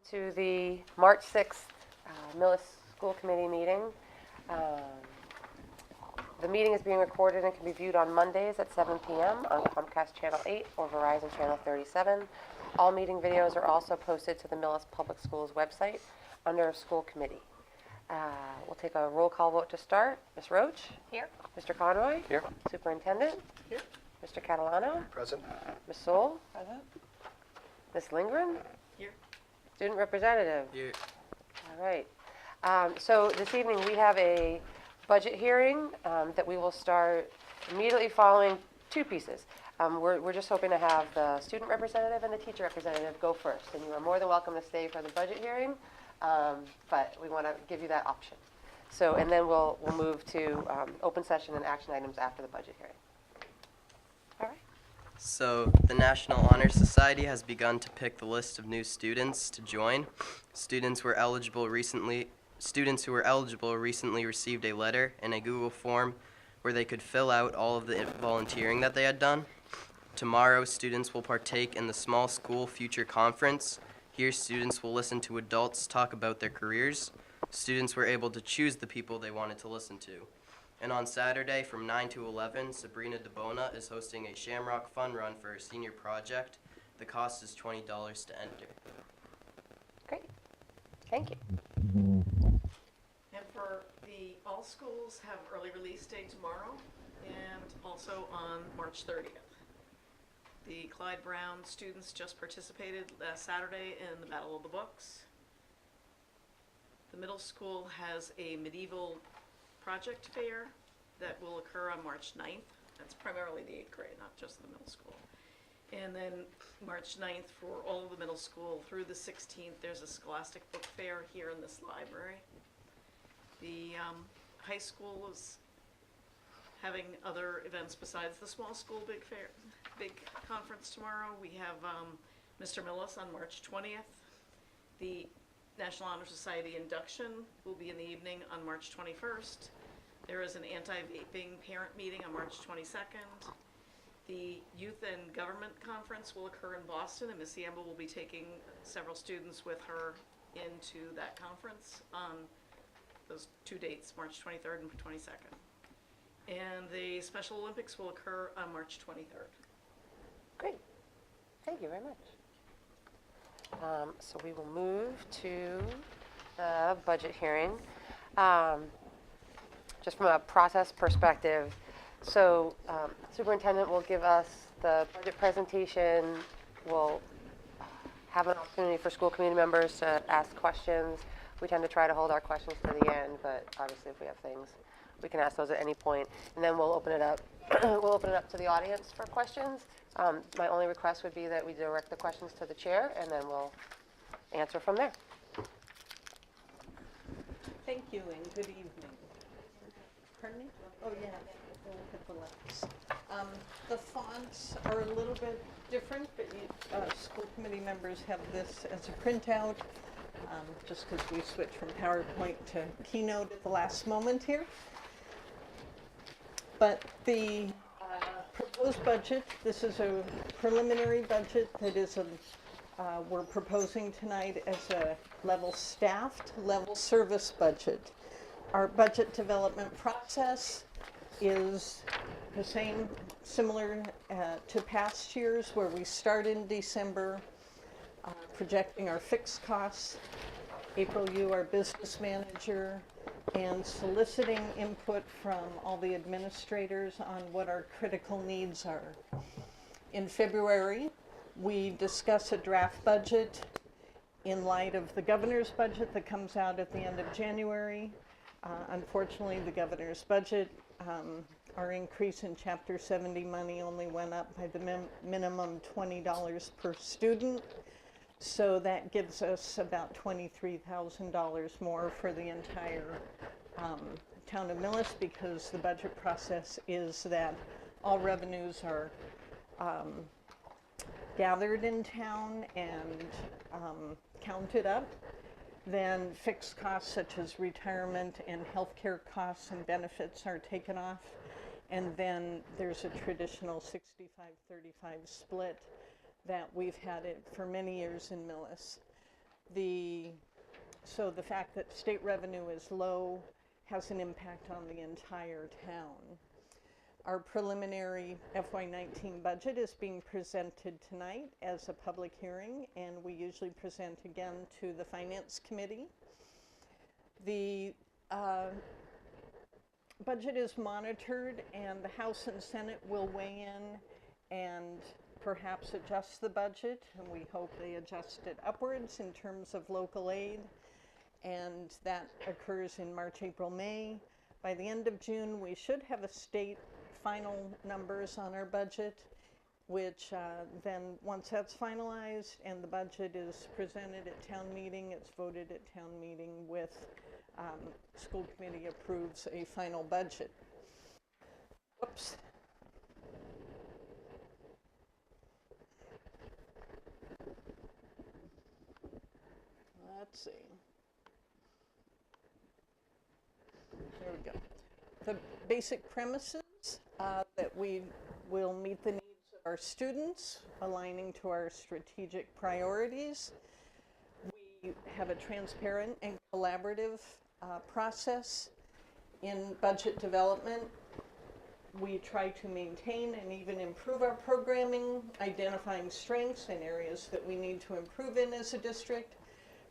To the March 6th Millis School Committee meeting. The meeting is being recorded and can be viewed on Mondays at 7 p.m. on Comcast Channel 8 or Verizon Channel 37. All meeting videos are also posted to the Millis Public Schools website under School Committee. We'll take a roll call vote to start. Ms. Roach? Here. Mr. Conroy? Here. Superintendent? Here. Mr. Catalano? Present. Ms. Soul? Present. Ms. Lindgren? Here. Student representative? Here. All right. So this evening we have a budget hearing that we will start immediately following two pieces. We're just hoping to have the student representative and the teacher representative go first. And you are more than welcome to stay for the budget hearing, but we want to give you that option. So, and then we'll move to open session and action items after the budget hearing. All right. So, the National Honor Society has begun to pick the list of new students to join. Students who were eligible recently received a letter and a Google form where they could fill out all of the volunteering that they had done. Tomorrow, students will partake in the Small School Future Conference. Here, students will listen to adults talk about their careers. Students were able to choose the people they wanted to listen to. And on Saturday from 9 to 11, Sabrina DeBona is hosting a Shamrock Fun Run for her senior project. The cost is $20 to enter. Great. Thank you. And for all schools have early release day tomorrow and also on March 30th. The Clyde Brown students just participated last Saturday in the Battle of the Books. The middle school has a medieval project fair that will occur on March 9th. That's primarily the 8th grade, not just the middle school. And then March 9th for all of the middle school through the 16th, there's a scholastic book fair here in this library. The high school is having other events besides the small school big conference tomorrow. We have Mr. Millis on March 20th. The National Honor Society induction will be in the evening on March 21st. There is an anti-vaping parent meeting on March 22nd. The Youth and Government Conference will occur in Boston, and Ms. Yamba will be taking several students with her into that conference on those two dates, March 23rd and 22nd. And the Special Olympics will occur on March 23rd. Great. Thank you very much. So we will move to the budget hearing. Just from a process perspective, so superintendent will give us the budget presentation. We'll have an opportunity for school committee members to ask questions. We tend to try to hold our questions to the end, but obviously if we have things, we can ask those at any point. And then we'll open it up. We'll open it up to the audience for questions. My only request would be that we direct the questions to the chair, and then we'll answer from there. Thank you and good evening. Pardon me? Oh, yeah. We'll hit the letters. The fonts are a little bit different, but school committee members have this as a printout, just because we switched from PowerPoint to Keynote at the last moment here. But the proposed budget, this is a preliminary budget that is we're proposing tonight as a level staffed, level service budget. Our budget development process is the same, similar to past years, where we start in December projecting our fixed costs. April, you, our business manager, and soliciting input from all the administrators on what our critical needs are. In February, we discuss a draft budget in light of the governor's budget that comes out at the end of January. Unfortunately, the governor's budget, our increase in Chapter 70 money only went up by the minimum $20 per student. So that gives us about $23,000 more for the entire town of Millis, because the budget process is that all revenues are gathered in town and counted up. Then fixed costs such as retirement and healthcare costs and benefits are taken off. And then there's a traditional 65-35 split that we've had it for many years in Millis. So the fact that state revenue is low has an impact on the entire town. Our preliminary FY19 budget is being presented tonight as a public hearing, and we usually present again to the Finance Committee. The budget is monitored, and the House and Senate will weigh in and perhaps adjust the budget, and we hope they adjust it upwards in terms of local aid, and that occurs in March, April, May. By the end of June, we should have a state final numbers on our budget, which then once that's finalized and the budget is presented at town meeting, it's voted at town meeting with school committee approves a final budget. Whoops. Let's see. There we go. The basic premises that we will meet the needs of our students, aligning to our strategic priorities. We have a transparent and collaborative process in budget development. We try to maintain and even improve our programming, identifying strengths and areas that we need to improve in as a district,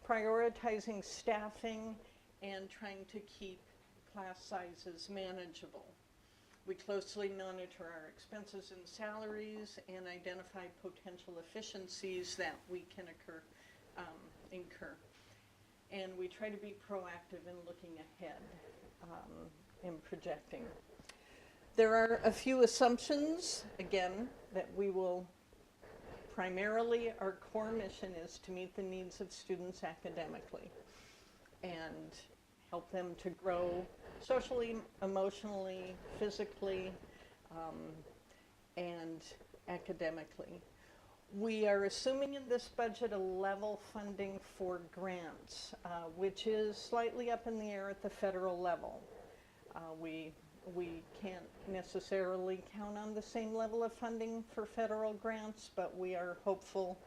prioritizing staffing, and trying to keep class sizes manageable. We closely monitor our expenses and salaries and identify potential efficiencies that we can incur. And we try to be proactive in looking ahead and projecting. There are a few assumptions, again, that we will primarily, our core mission is to meet the needs of students academically and help them to grow socially, emotionally, physically, and academically. We are assuming in this budget a level funding for grants, which is slightly up in the air at the federal level. We can't necessarily count on the same level of funding for federal grants, but we are hopeful.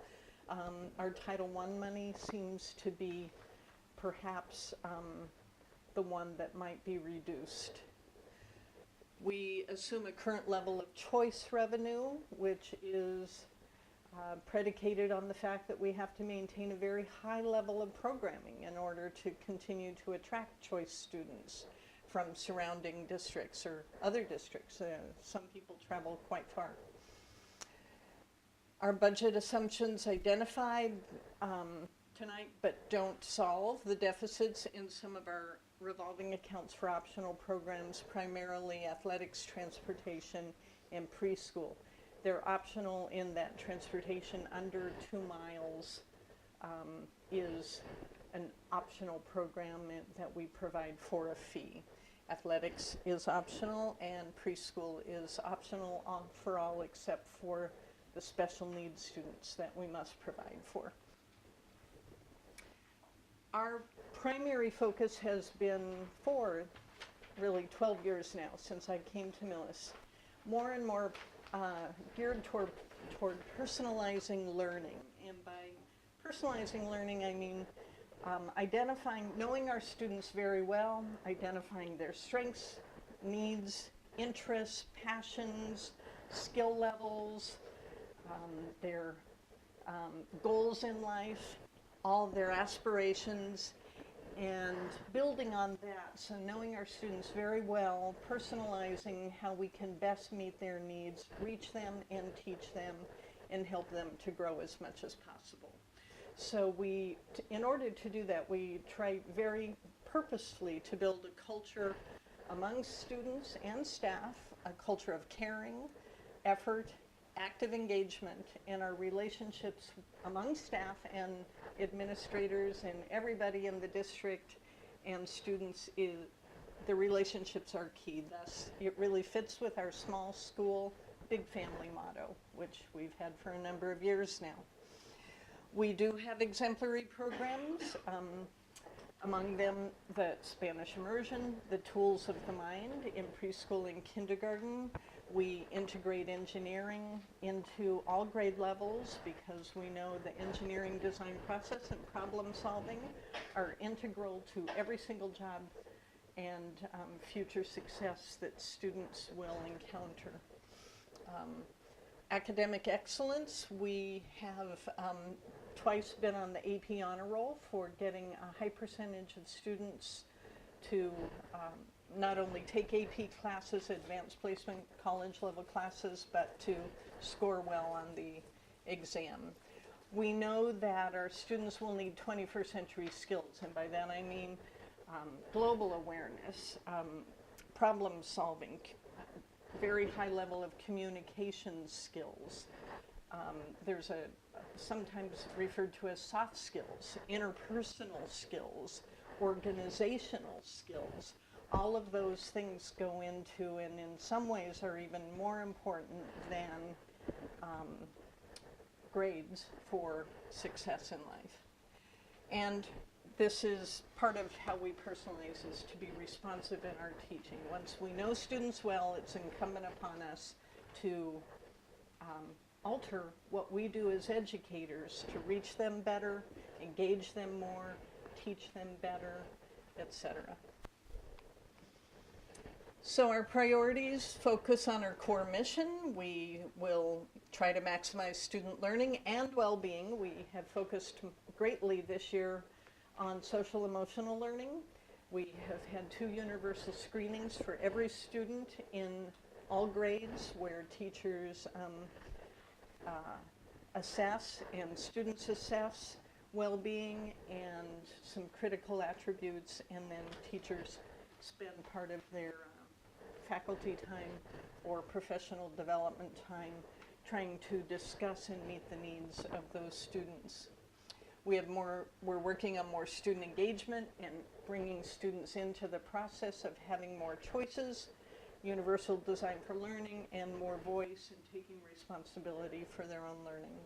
Our Title I money seems to be perhaps the one that might be reduced. We assume a current level of choice revenue, which is predicated on the fact that we have to maintain a very high level of programming in order to continue to attract choice students from surrounding districts or other districts. Some people travel quite far. Our budget assumptions identified tonight, but don't solve the deficits in some of our revolving accounts for optional programs, primarily athletics, transportation, and preschool. They're optional in that transportation under 2 miles is an optional program that we provide for a fee. Athletics is optional and preschool is optional for all except for the special needs students that we must provide for. Our primary focus has been for really 12 years now since I came to Millis, more and more geared toward personalizing learning. And by personalizing learning, I mean knowing our students very well, identifying their strengths, needs, interests, passions, skill levels, their goals in life, all of their aspirations, and building on that. So knowing our students very well, personalizing how we can best meet their needs, reach them and teach them, and help them to grow as much as possible. So in order to do that, we try very purposefully to build a culture among students and staff, a culture of caring, effort, active engagement, and our relationships among staff and administrators and everybody in the district and students, the relationships are key. Thus, it really fits with our small school, big family motto, which we've had for a number of years now. We do have exemplary programs, among them the Spanish immersion, the tools of the mind in preschool and kindergarten. We integrate engineering into all grade levels because we know the engineering design process and problem solving are integral to every single job and future success that students will encounter. Academic excellence, we have twice been on the AP honor roll for getting a high percentage of students to not only take AP classes, advanced placement college level classes, but to score well on the exam. We know that our students will need 21st century skills, and by that I mean global awareness, problem solving, very high level of communication skills. There's sometimes referred to as soft skills, interpersonal skills, organizational skills. All of those things go into, and in some ways are even more important than grades for success in life. And this is part of how we personalize, is to be responsive in our teaching. Once we know students well, it's incumbent upon us to alter what we do as educators to reach them better, engage them more, teach them better, etc. So our priorities focus on our core mission. We will try to maximize student learning and well-being. We have focused greatly this year on social emotional learning. We have had 2 universal screenings for every student in all grades where teachers assess and students assess well-being and some critical attributes, and then teachers spend part of their faculty time or professional development time trying to discuss and meet the needs of those students. We're working on more student engagement and bringing students into the process of having more choices, universal design for learning, and more voice and taking responsibility for their own learning.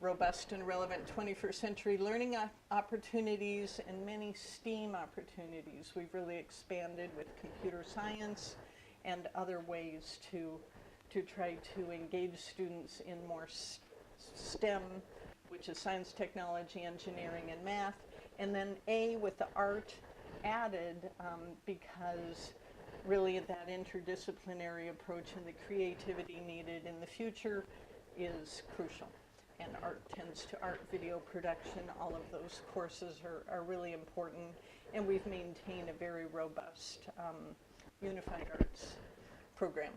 Robust and relevant 21st century learning opportunities and many STEAM opportunities. We've really expanded with computer science and other ways to try to engage students in more STEM, which is science, technology, engineering, and math. And then A with the art added because really that interdisciplinary approach and the creativity needed in the future is crucial. And art tends to art, video production, all of those courses are really important. And we've maintained a very robust unified arts program.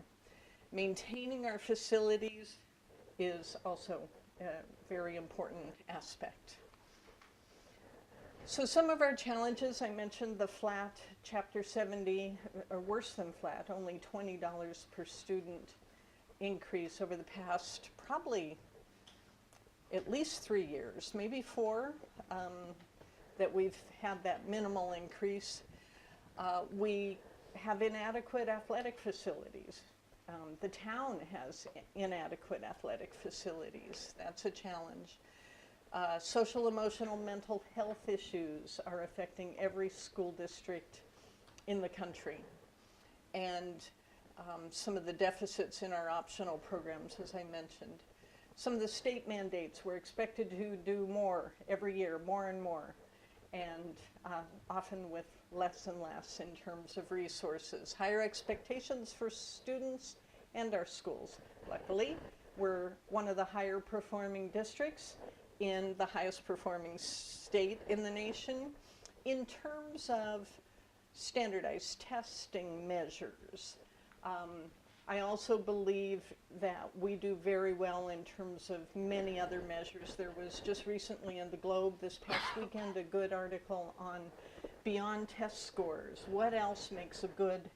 Maintaining our facilities is also a very important aspect. So some of our challenges, I mentioned the flat Chapter 70, or worse than flat, only $20 per student increase over the past probably at least 3 years, maybe 4, that we've had that minimal increase. We have inadequate athletic facilities. The town has inadequate athletic facilities. That's a challenge. Social, emotional, mental health issues are affecting every school district in the country. And some of the deficits in our optional programs, as I mentioned. Some of the state mandates, we're expected to do more every year, more and more, and often with less and less in terms of resources. Higher expectations for students and our schools. Luckily, we're one of the higher performing districts in the highest performing state in the nation in terms of standardized testing measures. I also believe that we do very well in terms of many other measures. There was just recently in the Globe this past weekend a good article on beyond test scores. What else makes a good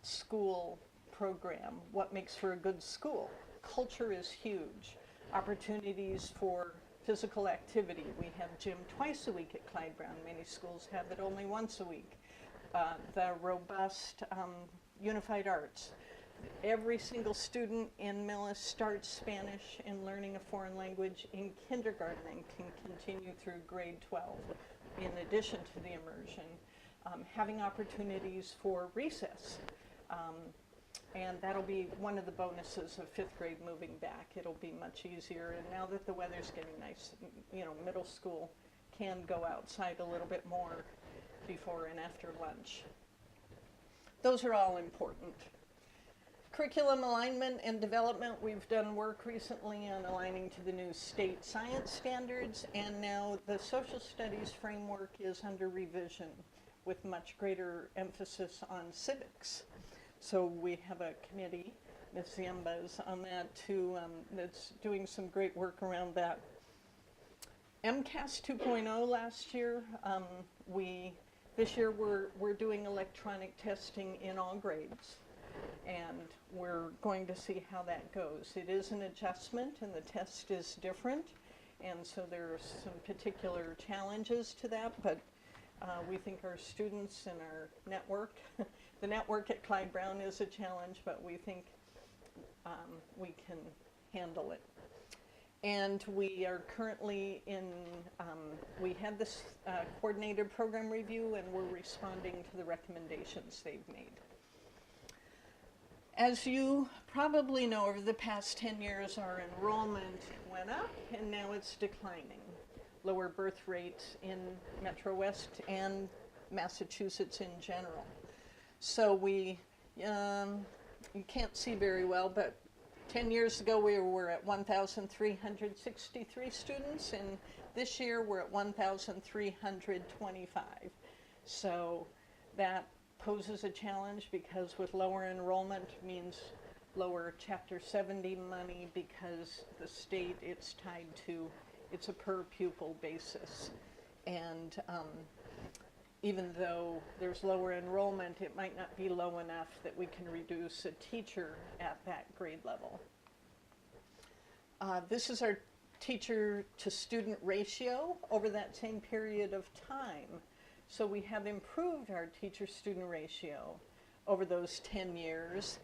school program? What makes for a good school? Culture is huge. Opportunities for physical activity. We have gym twice a week at Clyde Brown. Many schools have it only once a week. The robust unified arts. Every single student in Millis starts Spanish and learning a foreign language in kindergarten and can continue through grade 12 in addition to the immersion. Having opportunities for recess. And that'll be one of the bonuses of 5th grade moving back. It'll be much easier. And now that the weather's getting nice, you know, middle school can go outside a little bit more before and after lunch. Those are all important. Curriculum alignment and development, we've done work recently on aligning to the new state science standards, and now the social studies framework is under revision with much greater emphasis on civics. So we have a committee, Ms. Ziemba is on that too, that's doing some great work around that. MCAS 2.0 last year, this year we're doing electronic testing in all grades, and we're going to see how that goes. It is an adjustment and the test is different, and so there are some particular challenges to that, but we think our students and our network, the network at Clyde Brown is a challenge, but we think we can handle it. And we are currently in, we had this coordinated program review, and we're responding to the recommendations they've made. As you probably know, over the past 10 years, our enrollment went up, and now it's declining. Lower birth rates in Metro West and Massachusetts in general. So we, you can't see very well, but 10 years ago we were at 1,363 students, and this year we're at 1,325. So that poses a challenge, because with lower enrollment means lower Chapter 70 money, because the state, it's tied to, it's a per pupil basis. And even though there's lower enrollment, it might not be low enough that we can reduce a teacher at that grade level. This is our teacher to student ratio over that same period of time. So we have improved our teacher-student ratio over those 10 years.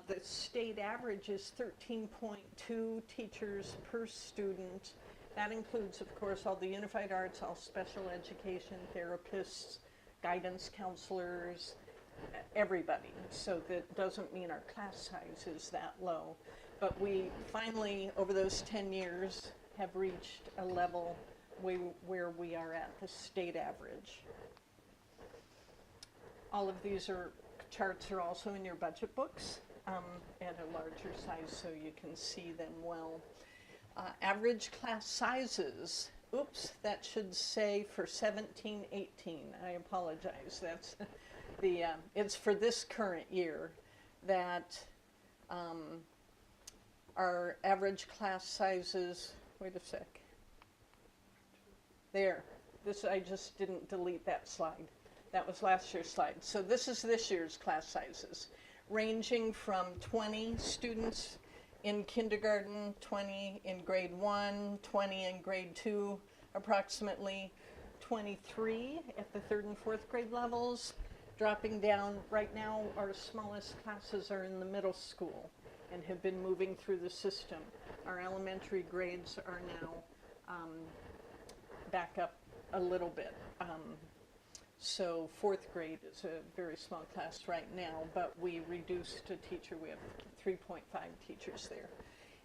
The state average is 13.2 teachers per student. That includes, of course, all the unified arts, all special education, therapists, guidance counselors, everybody. So that doesn't mean our class size is that low. But we finally, over those 10 years, have reached a level where we are at the state average. All of these charts are also in your budget books at a larger size, so you can see them well. Average class sizes, oops, that should say for 17-18. I apologize. That's the, it's for this current year that our average class sizes, wait a sec. There, this, I just didn't delete that slide. That was last year's slide. So this is this year's class sizes, ranging from 20 students in kindergarten, 20 in grade 1, 20 in grade 2, approximately 23 at the 3rd and 4th grade levels, dropping down. Right now, our smallest classes are in the middle school and have been moving through the system. Our elementary grades are now back up a little bit. So 4th grade is a very small class right now, but we reduced a teacher. We have 3.5 teachers there.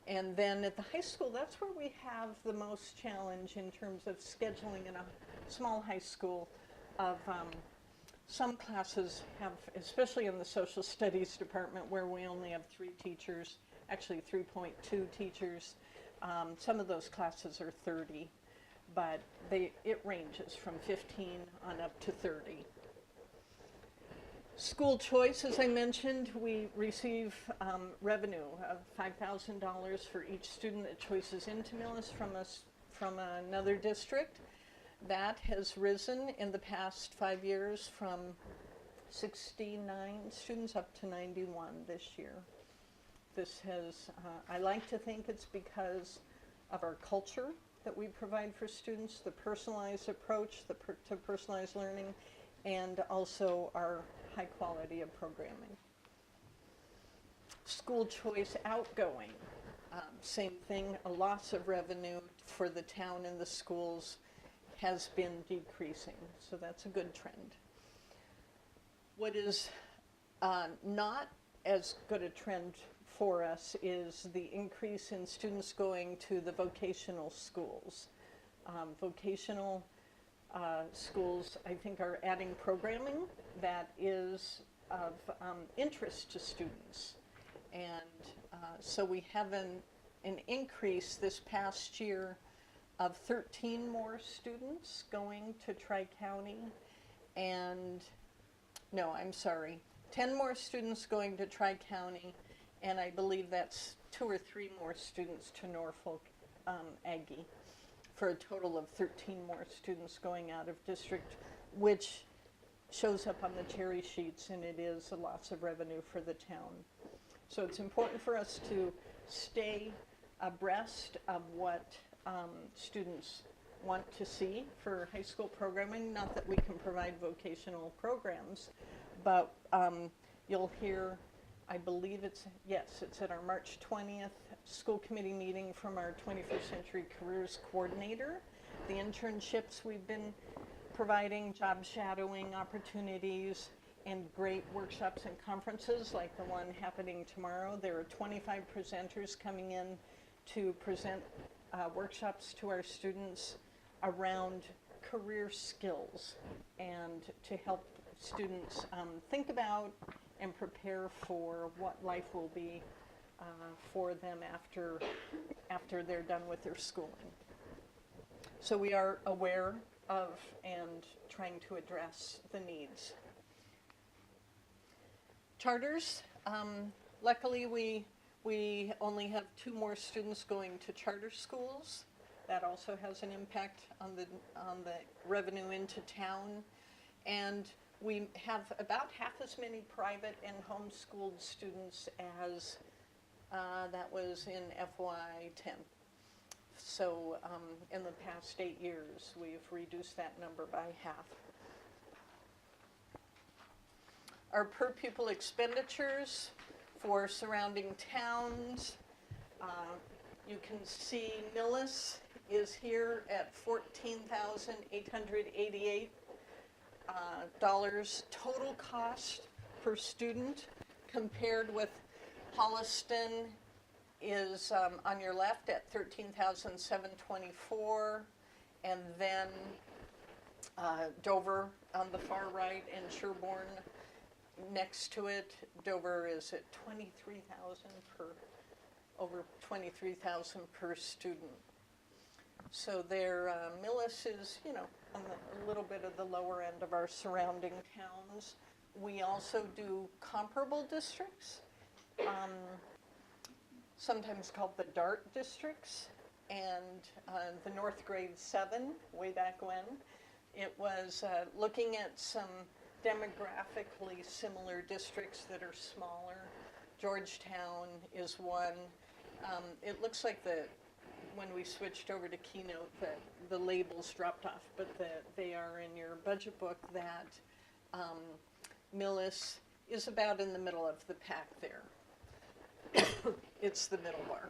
And then at the high school, that's where we have the most challenge in terms of scheduling in a small high school. Of some classes have, especially in the social studies department, where we only have 3 teachers, actually 3.2 teachers. Some of those classes are 30. But it ranges from 15 on up to 30. School choice, as I mentioned, we receive revenue of $5,000 for each student that choices into Millis from another district. That has risen in the past 5 years from 69 students up to 91 this year. This has, I like to think it's because of our culture that we provide for students, the personalized approach to personalized learning, and also our high quality of programming. School choice outgoing, same thing, a loss of revenue for the town and the schools has been decreasing, so that's a good trend. What is not as good a trend for us is the increase in students going to the vocational schools. Vocational schools, I think, are adding programming that is of interest to students. And so we have an increase this past year of 13 more students going to Tri-County, and, no, I'm sorry, 10 more students going to Tri-County, and I believe that's 2 or 3 more students to Norfolk Aggie, for a total of 13 more students going out of district, which shows up on the cherry sheets, and it is a loss of revenue for the town. So it's important for us to stay abreast of what students want to see for high school programming. Not that we can provide vocational programs, but you'll hear, I believe it's at our March 20th school committee meeting from our 21st Century Careers Coordinator. The internships we've been providing, job shadowing opportunities, and great workshops and conferences like the one happening tomorrow. There are 25 presenters coming in to present workshops to our students around career skills and to help students think about and prepare for what life will be for them after they're done with their schooling. So we are aware of and trying to address the needs. Charters, luckily we only have 2 more students going to charter schools. That also has an impact on the revenue into town. And we have about half as many private and homeschooled students as that was in FY10. So in the past 8 years, we've reduced that number by half. Our per pupil expenditures for surrounding towns, you can see Millis is here at $14,888 total cost per student, compared with Holliston is on your left at $13,724, and then Dover on the far right, and Sherborne next to it. Dover is at over $23,000 per student. So their Millis is, on a little bit of the lower end of our surrounding towns. We also do comparable districts, sometimes called the DART districts, and the North Grade 7, way back when. It was looking at some demographically similar districts that are smaller. Georgetown is one. It looks like when we switched over to Keynote, the labels dropped off, but they are in your budget book, that Millis is about in the middle of the pack there. It's the middle bar.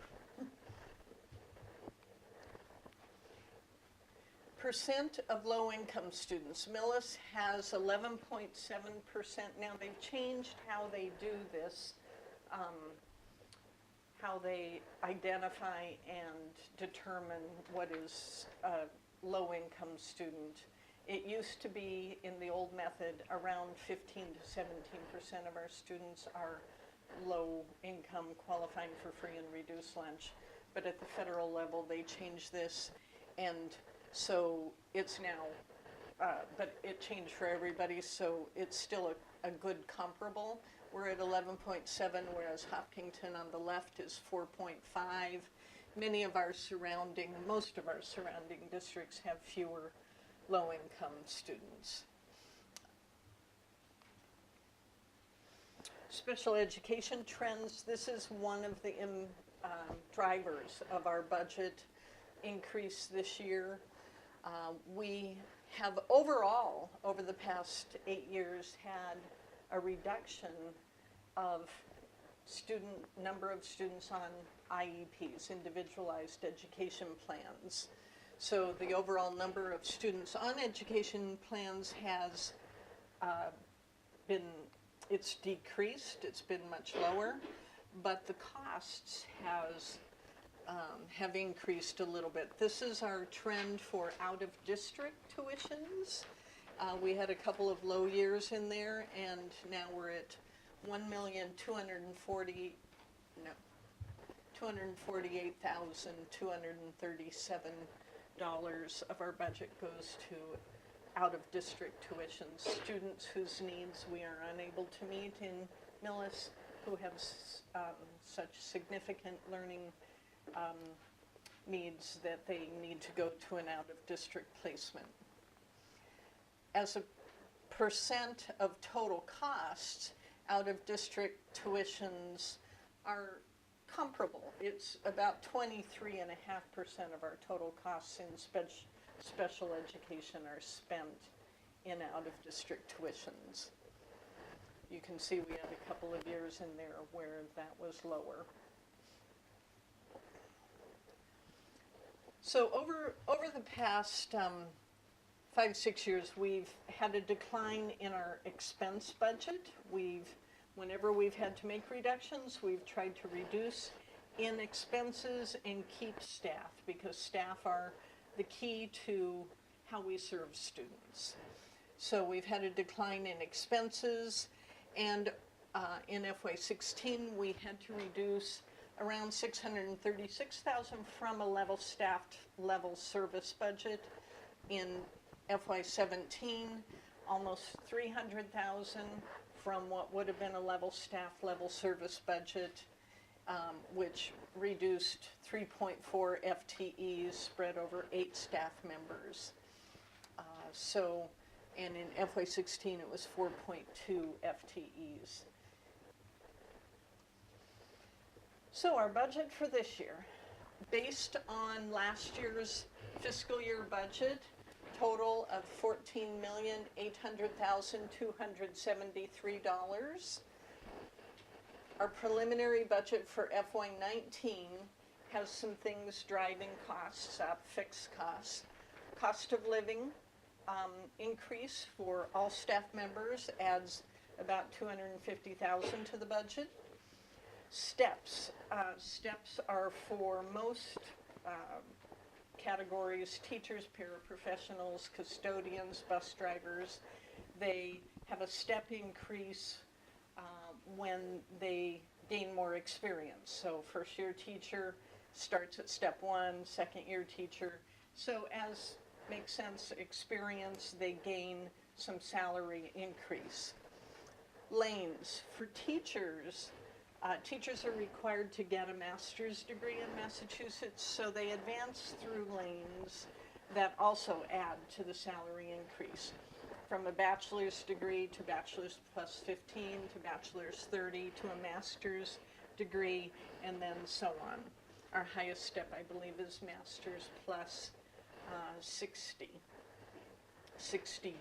Percent of low-income students. Millis has 11.7%. Now they've changed how they do this, how they identify and determine what is a low-income student. It used to be, in the old method, around 15 to 17% of our students are low income, qualifying for free and reduced lunch. But at the federal level, they changed this, and so it's now, but it changed for everybody, so it's still a good comparable. We're at 11.7, whereas Hopkinton on the left is 4.5. Most of our surrounding districts have fewer low-income students. Special education trends. This is one of the drivers of our budget increase this year. We have overall, over the past 8 years, had a reduction of number of students on IEPs, individualized education plans. So the overall number of students on education plans has been It's decreased, it's been much lower, but the costs have increased a little bit. This is our trend for out-of-district tuitions. We had a couple of low years in there, and now we're at $248,237 of our budget goes to out-of-district tuitions. Students whose needs we are unable to meet in Millis, who have such significant learning needs that they need to go to an out-of-district placement. As a percent of total costs, out-of-district tuitions are comparable. It's about 23.5% of our total costs in special education are spent in out-of-district tuitions. You can see we had a couple of years in there where that was lower. So over the past 5-6 years, we've had a decline in our expense budget. Whenever we've had to make reductions, we've tried to reduce in expenses and keep staff, because staff are the key to how we serve students. So we've had a decline in expenses, and in FY16 we had to reduce around $636,000 from a level staffed, level service budget. In FY17, almost $300,000 from what would have been a level staff, level service budget, which reduced 3.4 FTEs spread over 8 staff members. And in FY16 it was 4.2 FTEs. So our budget for this year, based on last year's fiscal year budget, total of $14,800,273. Our preliminary budget for FY19 has some things driving costs up, fixed costs. Cost of living increase for all staff members adds about $250,000 to the budget. Steps. Steps are for most categories: teachers, paraprofessionals, custodians, bus drivers. They have a step increase when they gain more experience. So first year teacher starts at step 1, second year teacher. So as makes sense, experience, they gain some salary increase. Lanes. For teachers, teachers are required to get a master's degree in Massachusetts, so they advance through lanes that also add to the salary increase. From a bachelor's degree to bachelor's plus 15 to bachelor's 30 to a master's degree, and then so on. Our highest step, I believe, is master's plus 60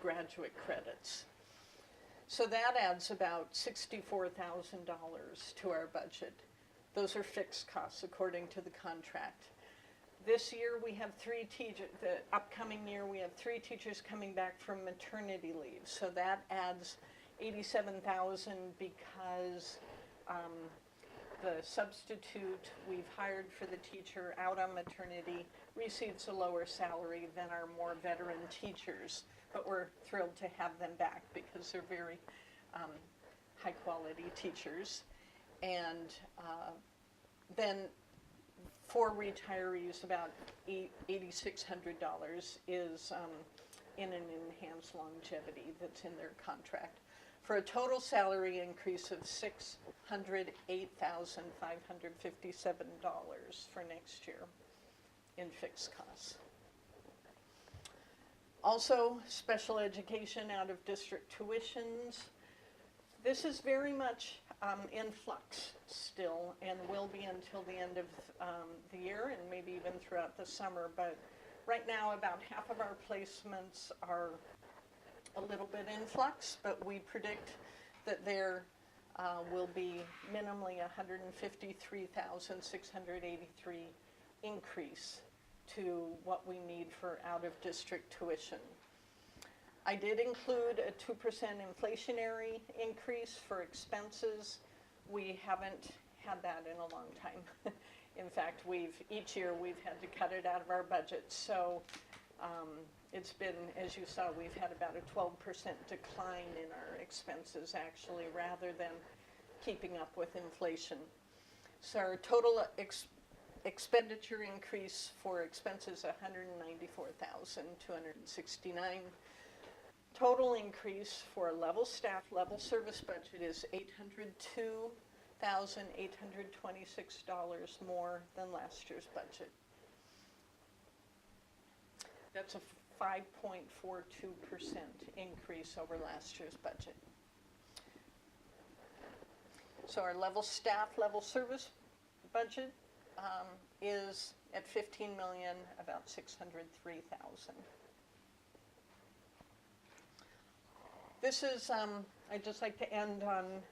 graduate credits. So that adds about $64,000 to our budget. Those are fixed costs according to the contract. This year we have 3 teachers, the upcoming year we have 3 teachers coming back from maternity leave. So that adds $87,000 because the substitute we've hired for the teacher out on maternity receives a lower salary than our more veteran teachers. But we're thrilled to have them back because they're very high quality teachers. And then for retirees, about $8,600 is in an enhanced longevity that's in their contract, for a total salary increase of $608,557 for next year in fixed costs. Also, special education out-of-district tuitions. This is very much in flux still, and will be until the end of the year, and maybe even throughout the summer. But right now, about half of our placements are a little bit in flux, but we predict that there will be minimally $153,683 increase to what we need for out-of-district tuition. I did include a 2% inflationary increase for expenses. We haven't had that in a long time. In fact, each year we've had to cut it out of our budget. So it's been, as you saw, we've had about a 12% decline in our expenses actually, rather than keeping up with inflation. So our total expenditure increase for expenses, $194,269. Total increase for level staff, level service budget is $802,826 more than last year's budget. That's a 5.42% increase over last year's budget. So our level staff, level service budget is at $15 million, about $603,000. This is, I'd just like to end on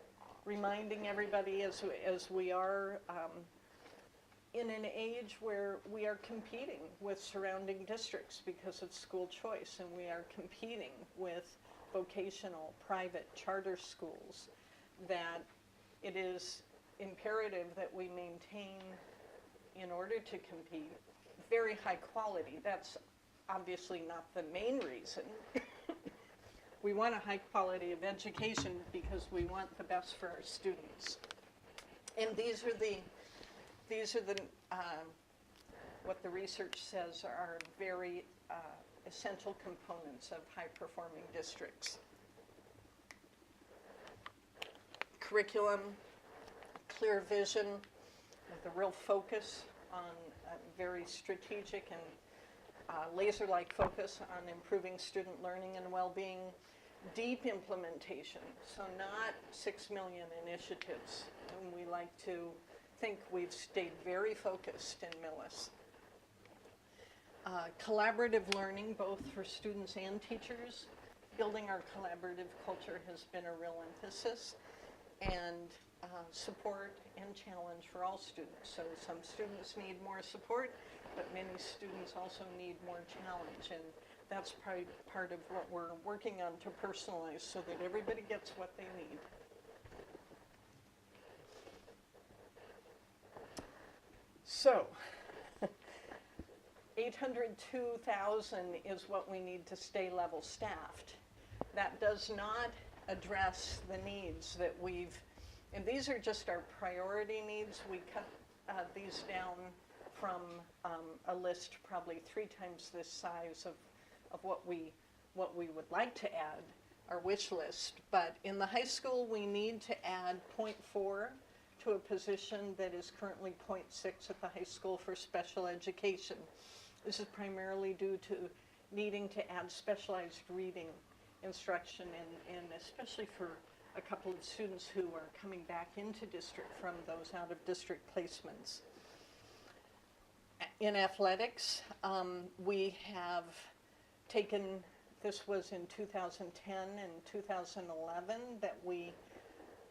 reminding everybody as we are in an age where we are competing with surrounding districts because of school choice, and we are competing with vocational, private, charter schools, that it is imperative that we maintain, in order to compete, very high quality. That's obviously not the main reason. We want a high quality of education because we want the best for our students. And these are the what the research says are very essential components of high performing districts. Curriculum, clear vision with a real focus on very strategic and laser-like focus on improving student learning and well-being. Deep implementation, so not 6 million initiatives. And we like to think we've stayed very focused in Millis. Collaborative learning, both for students and teachers. Building our collaborative culture has been a real emphasis. And support and challenge for all students. So some students need more support, but many students also need more challenge. And that's part of what we're working on to personalize so that everybody gets what they need. So, 802,000 is what we need to stay level staffed. That does not address the needs that and these are just our priority needs. We cut these down from a list probably 3 times this size of what we would like to add, our wish list. But in the high school, we need to add 0.4 to a position that is currently 0.6 at the high school for special education. This is primarily due to needing to add specialized reading instruction, and especially for a couple of students who are coming back into district from those out-of-district placements. In athletics, we have taken, this was in 2010 and 2011, that we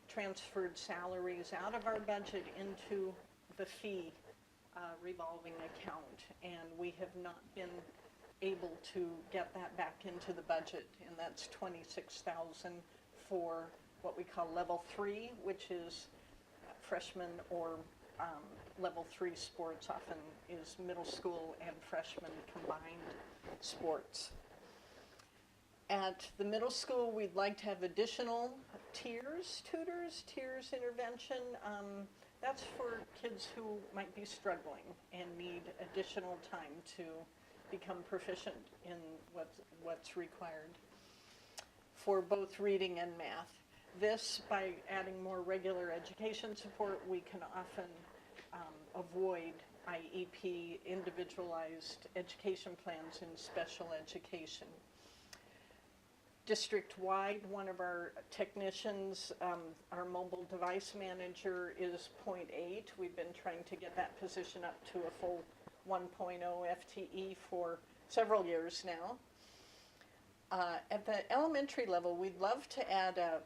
transferred salaries out of our budget into the fee revolving account, and we have not been able to get that back into the budget, and that's $26,000 for what we call level 3, which is freshman or level 3 sports, often is middle school and freshman combined sports. At the middle school, we'd like to have additional tiers intervention. That's for kids who might be struggling and need additional time to become proficient in what's required for both reading and math. This, by adding more regular education support, we can often avoid IEP, individualized education plans in special education. District-wide, one of our technicians, our mobile device manager, is 0.8. We've been trying to get that position up to a full 1.0 FTE for several years now. At the elementary level, we'd love to add a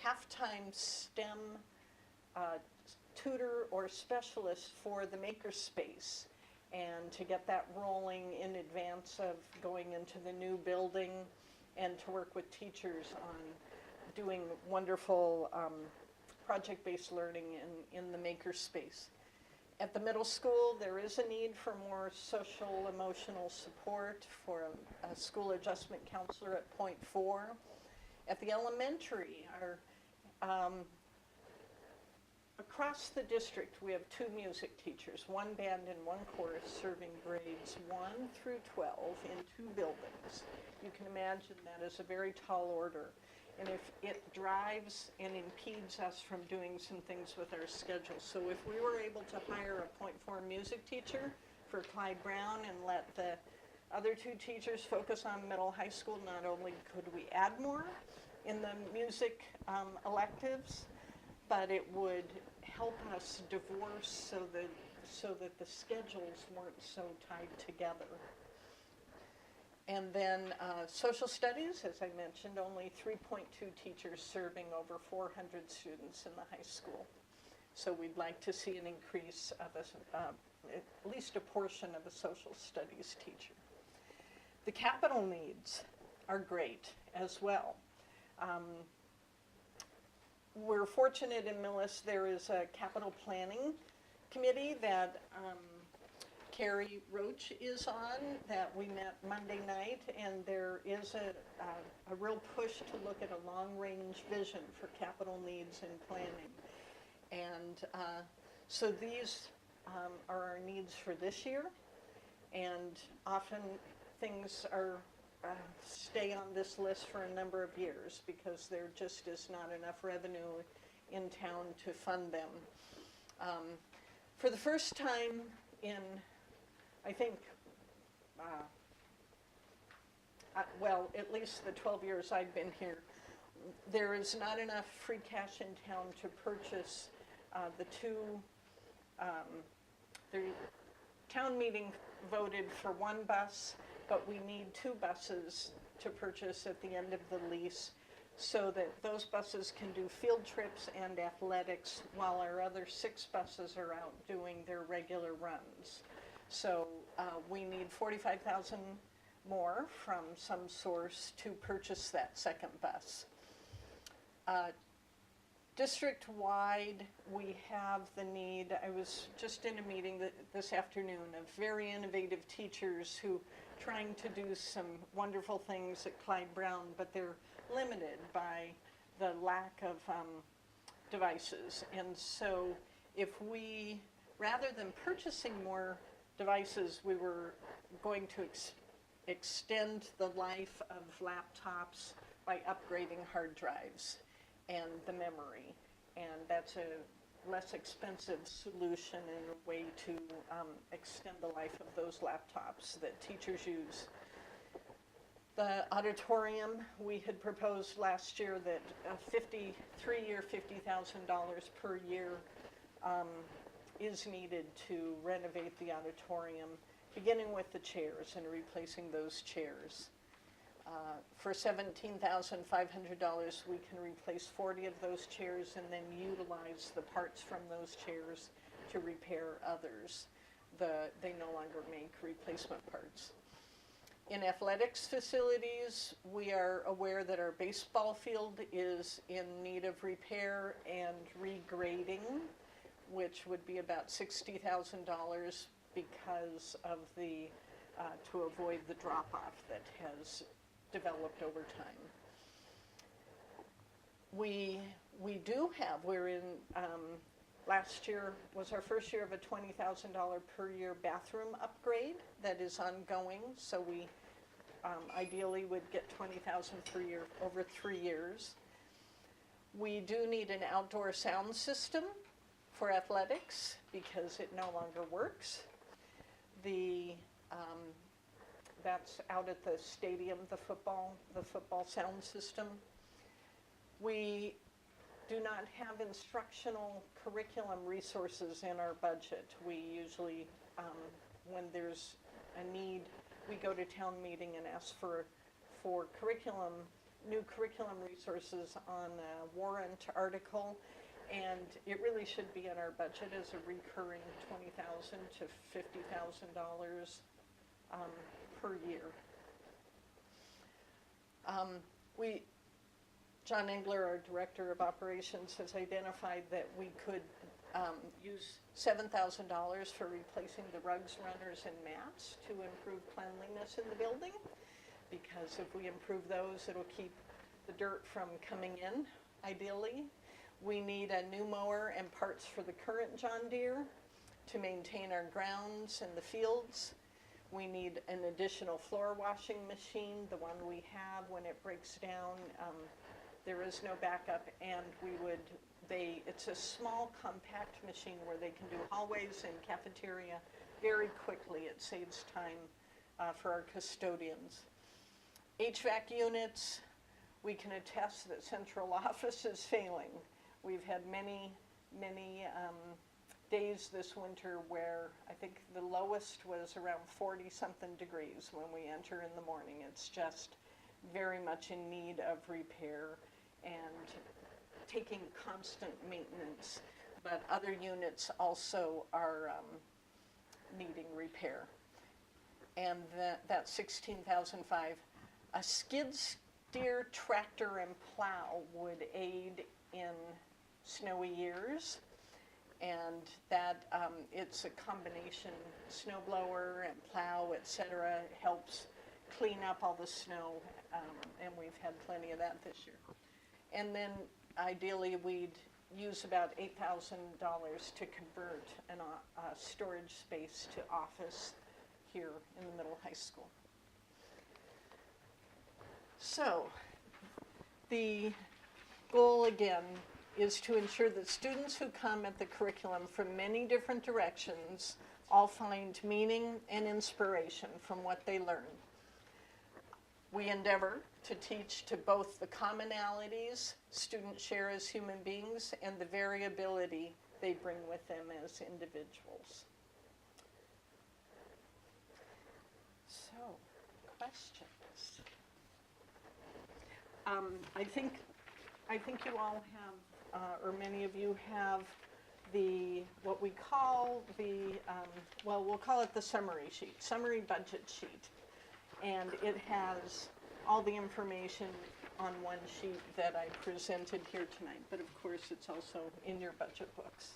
half-time STEM tutor or specialist for the makerspace, and to get that rolling in advance of going into the new building and to work with teachers on doing wonderful project-based learning in the makerspace. At the middle school, there is a need for more social emotional support, for a school adjustment counselor at point 4. At the elementary, across the district, we have 2 music teachers, 1 band and 1 chorus, serving grades 1 through 12 in 2 buildings. You can imagine that is a very tall order. And if it drives and impedes us from doing some things with our schedule. So if we were able to hire a .4 music teacher for Clyde Brown and let the other 2 teachers focus on middle high school, not only could we add more in the music electives, but it would help us divorce so that the schedules weren't so tied together. And then social studies, as I mentioned, only 3.2 teachers serving over 400 students in the high school. So we'd like to see an increase of at least a portion of a social studies teacher. The capital needs are great as well. We're fortunate in Millis, there is a capital planning committee that Carrie Roach is on, that we met Monday night, and there is a real push to look at a long-range vision for capital needs and planning. And so these are our needs for this year, and often things are stay on this list for a number of years because there just is not enough revenue in town to fund them. For the first time in, I think, well, at least the 12 years I've been here, there is not enough free cash in town to purchase the 2, the town meeting voted for 1 bus, but we need 2 buses to purchase at the end of the lease so that those buses can do field trips and athletics while our other 6 buses are out doing their regular runs. So we need $45,000 more from some source to purchase that 2nd bus. District-wide, we have the need, I was just in a meeting this afternoon of very innovative teachers who trying to do some wonderful things at Clyde Brown, but they're limited by the lack of devices. And so if we, rather than purchasing more devices, we were going to extend the life of laptops by upgrading hard drives and the memory. And that's a less expensive solution and a way to extend the life of those laptops that teachers use. The auditorium, we had proposed last year that a 3-year, $50,000 per year is needed to renovate the auditorium, beginning with the chairs and replacing those chairs. For $17,500, we can replace 40 of those chairs and then utilize the parts from those chairs to repair others. They no longer make replacement parts. In athletics facilities, we are aware that our baseball field is in need of repair and regrading, which would be about $60,000 because of the, to avoid the drop-off that has developed over time. We do have, we're in, last year was our first year of a $20,000 per year bathroom upgrade that is ongoing, so we ideally would get $20,000 per year over 3 years. We do need an outdoor sound system for athletics because it no longer works. That's out at the stadium, the football sound system. We do not have instructional curriculum resources in our budget. We usually, when there's a need, we go to town meeting and ask for new curriculum resources on a warrant article, and it really should be in our budget as a recurring $20,000 to $50,000 per year. John Engler, our Director of Operations, has identified that we could use $7,000 for replacing the rugs, runners, and mats to improve cleanliness in the building. Because if we improve those, it'll keep the dirt from coming in, ideally. We need a new mower and parts for the current John Deere to maintain our grounds and the fields. We need an additional floor washing machine. The one we have, when it breaks down, there is no backup, and it's a small, compact machine where they can do hallways and cafeteria very quickly. It saves time for our custodians. HVAC units, we can attest that central office is failing. We've had many days this winter where I think the lowest was around 40-something degrees when we enter in the morning. It's just very much in need of repair and taking constant maintenance, but other units also are needing repair. And that's $16,500. A skid steer, tractor, and plow would aid in snowy years, and that it's a combination snow blower and plow, etc. helps clean up all the snow, and we've had plenty of that this year. And then ideally we'd use about $8,000 to convert a storage space to office here in the middle high school. So the goal again is to ensure that students who come at the curriculum from many different directions all find meaning and inspiration from what they learn. We endeavor to teach to both the commonalities students share as human beings and the variability they bring with them as individuals. So, questions? I think you all have, or many of you have what we call we'll call it the summary sheet, summary budget sheet. And it has all the information on one sheet that I presented here tonight, but of course it's also in your budget books.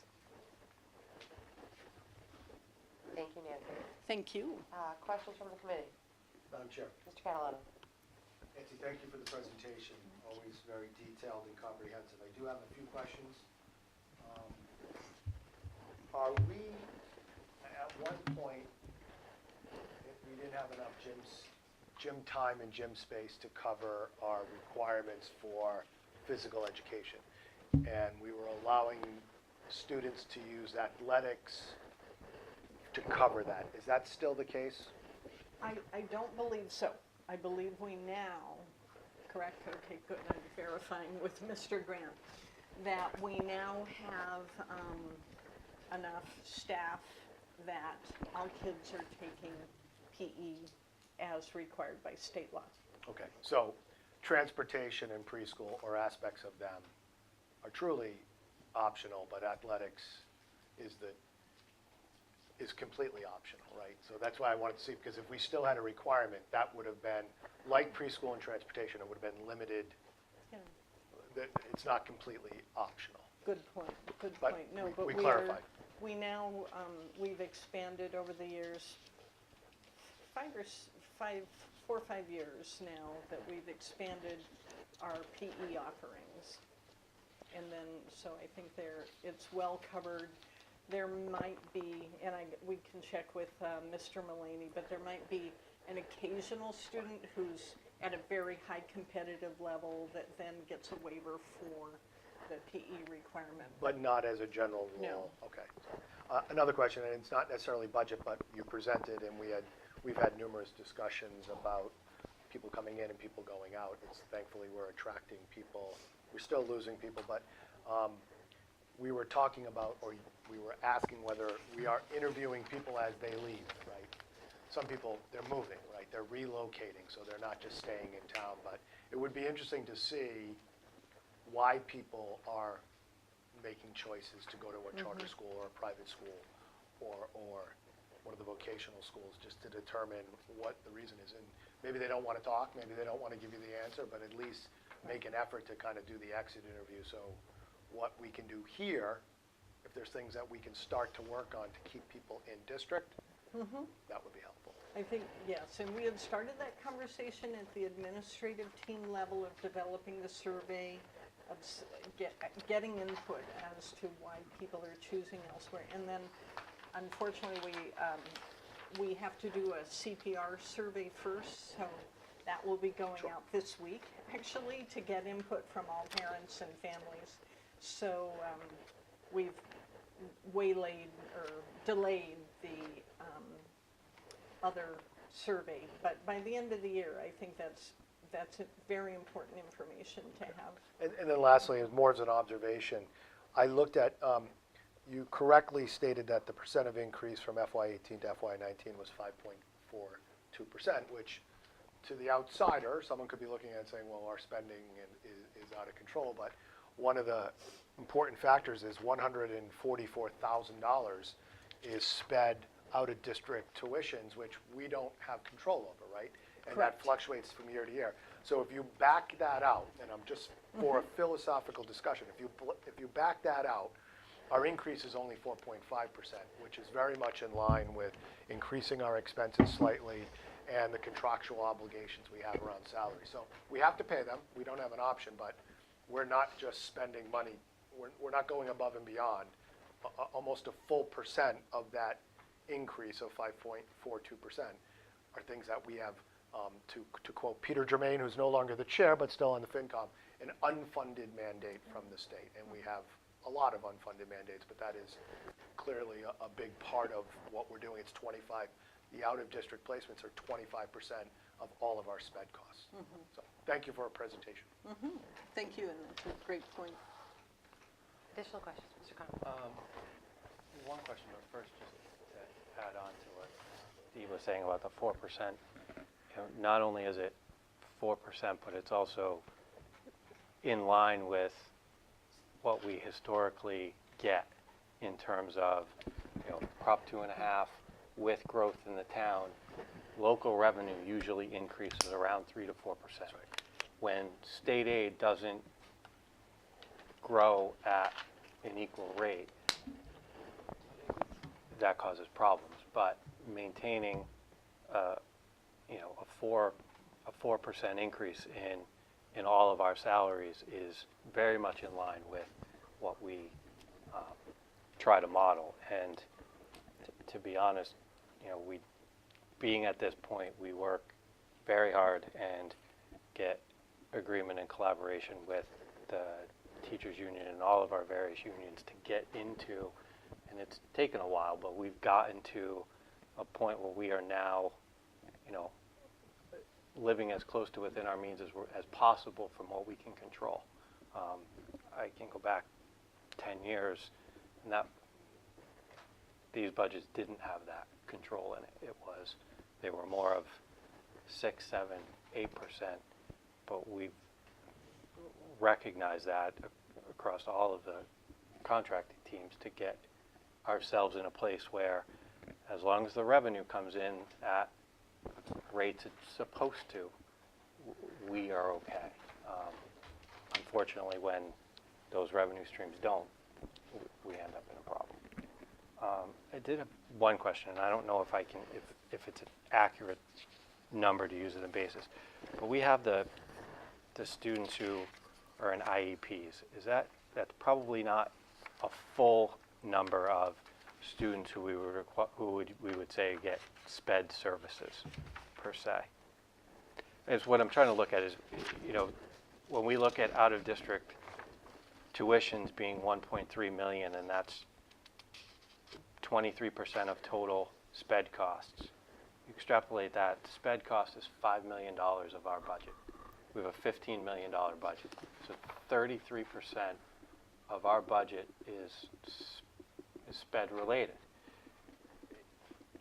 Thank you, Nancy. Thank you. Questions from the committee? Madam Chair. Mr. Catalano. Nancy, thank you for the presentation, always very detailed and comprehensive. I do have a few questions. Are we, at one point, if we didn't have enough gym time and gym space to cover our requirements for physical education, and we were allowing students to use athletics to cover that. Is that still the case? I don't believe so. I believe we now, correct? Okay, good. I'm verifying with Mr. Grant that we now have enough staff that all kids are taking PE as required by state law. Okay, so transportation in preschool or aspects of them are truly optional, but athletics is completely optional, right? So that's why I wanted to see, because if we still had a requirement, that would have been, like preschool and transportation, it would have been limited. Yeah. That it's not completely optional. Good point. Good But point. No, but we clarified. We now we've expanded over the years, 4 or 5 years now that we've expanded our PE offerings, and then so I think it's well covered. There might be, and we can check with Mr. Mullaney, but there might be an occasional student who's at a very high competitive level that then gets a waiver for the PE requirement. But not as a general rule? No. Okay. Another question, and it's not necessarily budget, but you presented, and we've had numerous discussions about people coming in and people going out. Thankfully, we're attracting people. We're still losing people, but we were talking about, or we were asking whether we are interviewing people as they leave, right? Some people, they're moving, right? They're relocating, so they're not just staying in town. But it would be interesting to see why people are making choices to go to a charter school or a private school or one of the vocational schools, just to determine what the reason is. And maybe they don't want to talk, maybe they don't want to give you the answer, but at least make an effort to kind of do the exit interview. So what we can do here, if there's things that we can start to work on to keep people in district, that would be helpful. I think, yes, and we had started that conversation at the administrative team level of developing the survey, of getting input as to why people are choosing elsewhere. And then, unfortunately, we have to do a CPR survey first, so that will be going out this week, actually, to get input from all parents and families. So we've waylaid or delayed the other survey, but by the end of the year, I think that's a very important information to have. And then lastly, as more as an observation, I looked at, you correctly stated that the percent of increase from FY18 to FY19 was 5.42%, which to the outsider, someone could be looking at it saying, well, our spending is out of control, but one of the important factors is $144,000 is sped out of district tuitions, which we don't have control over, right? And Correct. that fluctuates from year to year. So if you back that out, and I'm just for a philosophical discussion, if you back that out, our increase is only 4.5%, which is very much in line with increasing our expenses slightly and the contractual obligations we have around salary. So we have to pay them. We don't have an option, but we're not just spending money. We're not going above and beyond. Almost a full percent of that increase of 5.42% are things that we have, to quote Peter Germain, who's no longer the chair but still on the FinCom, an unfunded mandate from the state. And we have a lot of unfunded mandates, but that is clearly a big part of what we're doing. It's 25, the out-of-district placements are 25% of all of our sped costs. So thank you for our presentation. Thank you, and that's a great point. Additional questions, Mr. Conlon? One question, but first, just to add on to what Steve was saying about the 4%. Not only is it 4%, but it's also in line with what we historically get in terms of, Prop 2.5 with growth in the town. Local revenue usually increases around 3 to 4%. That's right. When state aid doesn't grow at an equal rate, that causes problems. But maintaining a 4% increase in all of our salaries is very much in line with what we try to model. And to be honest, being at this point, we work very hard and get agreement and collaboration with the teachers union and all of our various unions to get into, and it's taken a while, but we've gotten to a point where we are now, living as close to within our means as possible from what we can control. I can go back 10 years, and these budgets didn't have that control in it. They were more of 6, 7, 8%, but we've recognized that across all of the contracting teams to get ourselves in a place where, as long as the revenue comes in at rates it's supposed to, we are okay. Unfortunately, when those revenue streams don't, we end up in a problem. I did have one question, and I don't know if it's an accurate number to use as a basis, but we have the students who are in IEPs. That's probably not a full number of students who we would say get sped services per se. Is what I'm trying to look at is, when we look at out-of-district tuitions being 1.3 million, and that's 23% of total sped costs. You extrapolate that, sped cost is $5 million of our budget. We have a $15 million budget. So 33% of our budget is sped related.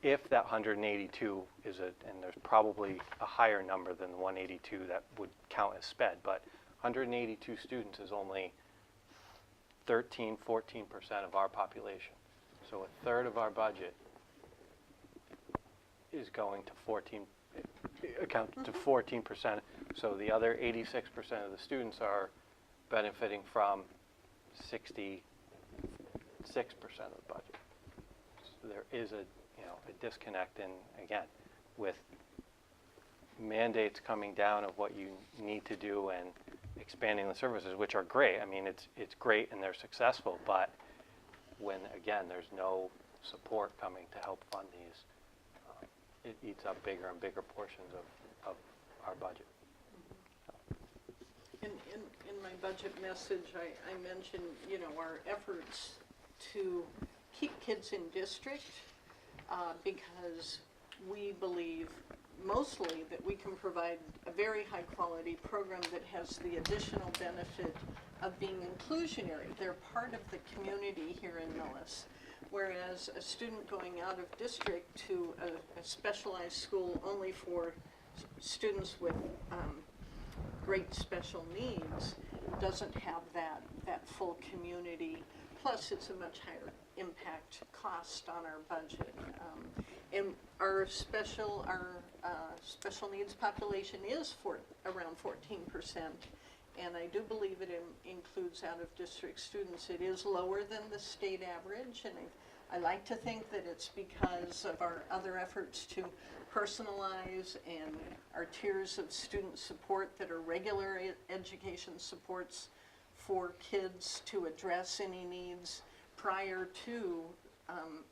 If that 182 and there's probably a higher number than the 182 that would count as sped, but 182 students is only 13, 14% of our population. So a third of our budget is going to 14%. So the other 86% of the students are benefiting from 66% of the budget. So there is a disconnect, and again, with mandates coming down of what you need to do and expanding the services, which are great. I mean, it's great and they're successful, but when, again, there's no support coming to help fund these, it eats up bigger and bigger portions of our budget. In my budget message, I mentioned, our efforts to keep kids in district because we believe mostly that we can provide a very high quality program that has the additional benefit of being inclusionary. They're part of the community here in Millis. Whereas a student going out of district to a specialized school only for students with great special needs doesn't have that full community. Plus, it's a much higher impact cost on our budget. And our special needs population is around 14%. And I do believe it includes out-of-district students. It is lower than the state average, and I like to think that it's because of our other efforts to personalize and our tiers of student support that are regular education supports for kids to address any needs prior to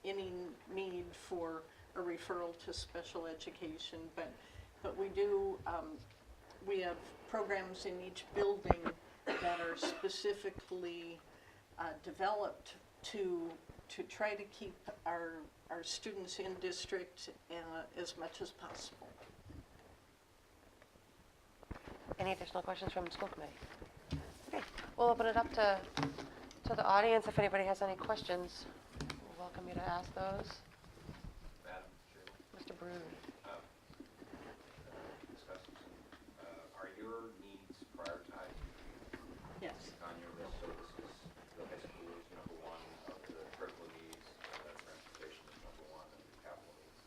any need for a referral to special education. But we do, we have programs in each building that are specifically developed to try to keep our students in district as much as possible. Any additional questions from the school committee? Okay, we'll open it up to the audience. If anybody has any questions, we'll welcome you to ask those. Madam Chairman, Mr. Brood. are your needs prioritized Yes. on your list? So this is, the high school is number one of the critical needs, transportation is number one of the capital needs,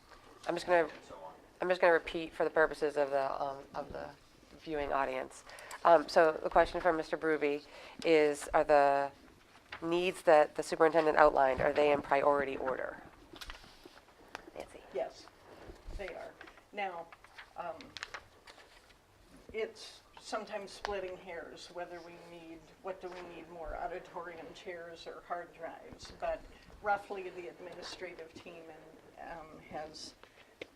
I'm just gonna and so on. repeat for the purposes of the viewing audience. So the question from Mr. Brooby is, are the needs that the superintendent outlined, are they in priority order? Nancy. Yes, they are. Now, it's sometimes splitting hairs whether what do we need more, auditorium chairs or hard drives, but roughly the administrative team has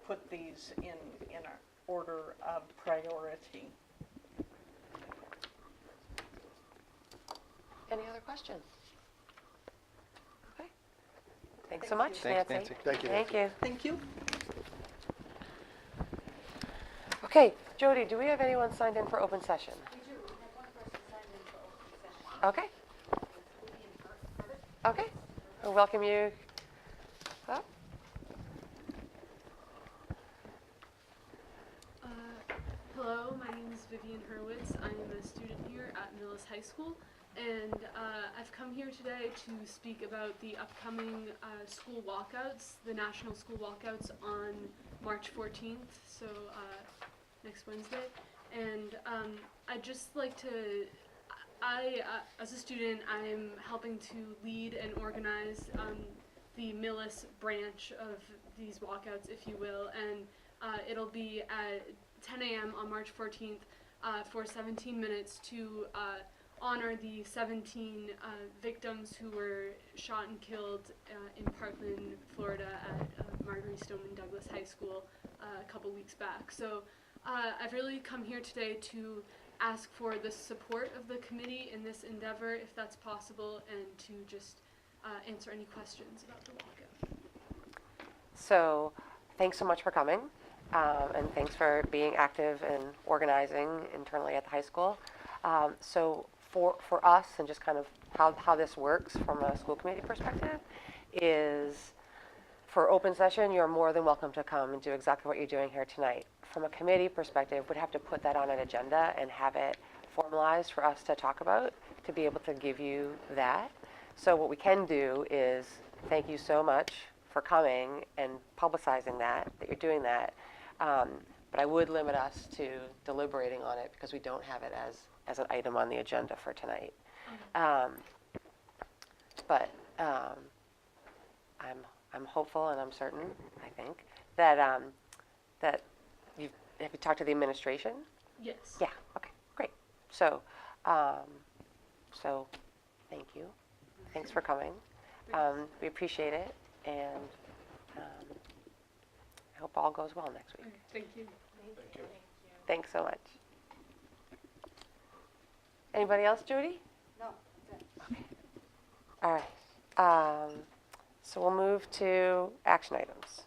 put these in our order of priority. Any other questions? Okay. Thanks so much, Thanks, Nancy. Nancy. Thank you, Thank you. Thank you. Okay, Jody, do we have anyone signed in for open session? We do. We have one person signed in for open session. Okay. Okay. We'll welcome you up. Hello, my name is Vivian Hurwitz. I am a student here at Millis High School, and I've come here today to speak about the upcoming school walkouts, the national school walkouts on March 14th, so next Wednesday. And I'd just like to, as a student, I'm helping to lead and organize the Millis branch of these walkouts, if you will, and it'll be at 10 a.m. on March 14th for 17 minutes to honor the 17 victims who were shot and killed in Parkland, Florida at Marguerite Stoneman Douglas High School a couple weeks back. So I've really come here today to ask for the support of the committee in this endeavor, if that's possible, and to just answer any questions about the walkout. So thanks so much for coming, and thanks for being active and organizing internally at the high school. So for us, and just kind of how this works from a school committee perspective, is for open session, you're more than welcome to come and do exactly what you're doing here tonight. From a committee perspective, we'd have to put that on an agenda and have it formalized for us to talk about, to be able to give you that. So what we can do is thank you so much for coming and publicizing that you're doing that. But I would limit us to deliberating on it because we don't have it as an item on the agenda for tonight. But I'm hopeful and I'm certain, I think, that have you talked to the administration? Yes. Yeah. Okay. Great. So, thank you. Thanks for coming. We appreciate it, and I hope all goes well next week. Thank you. Thanks so much. Anybody else, Judy? No. Okay. All right. So we'll move to action items.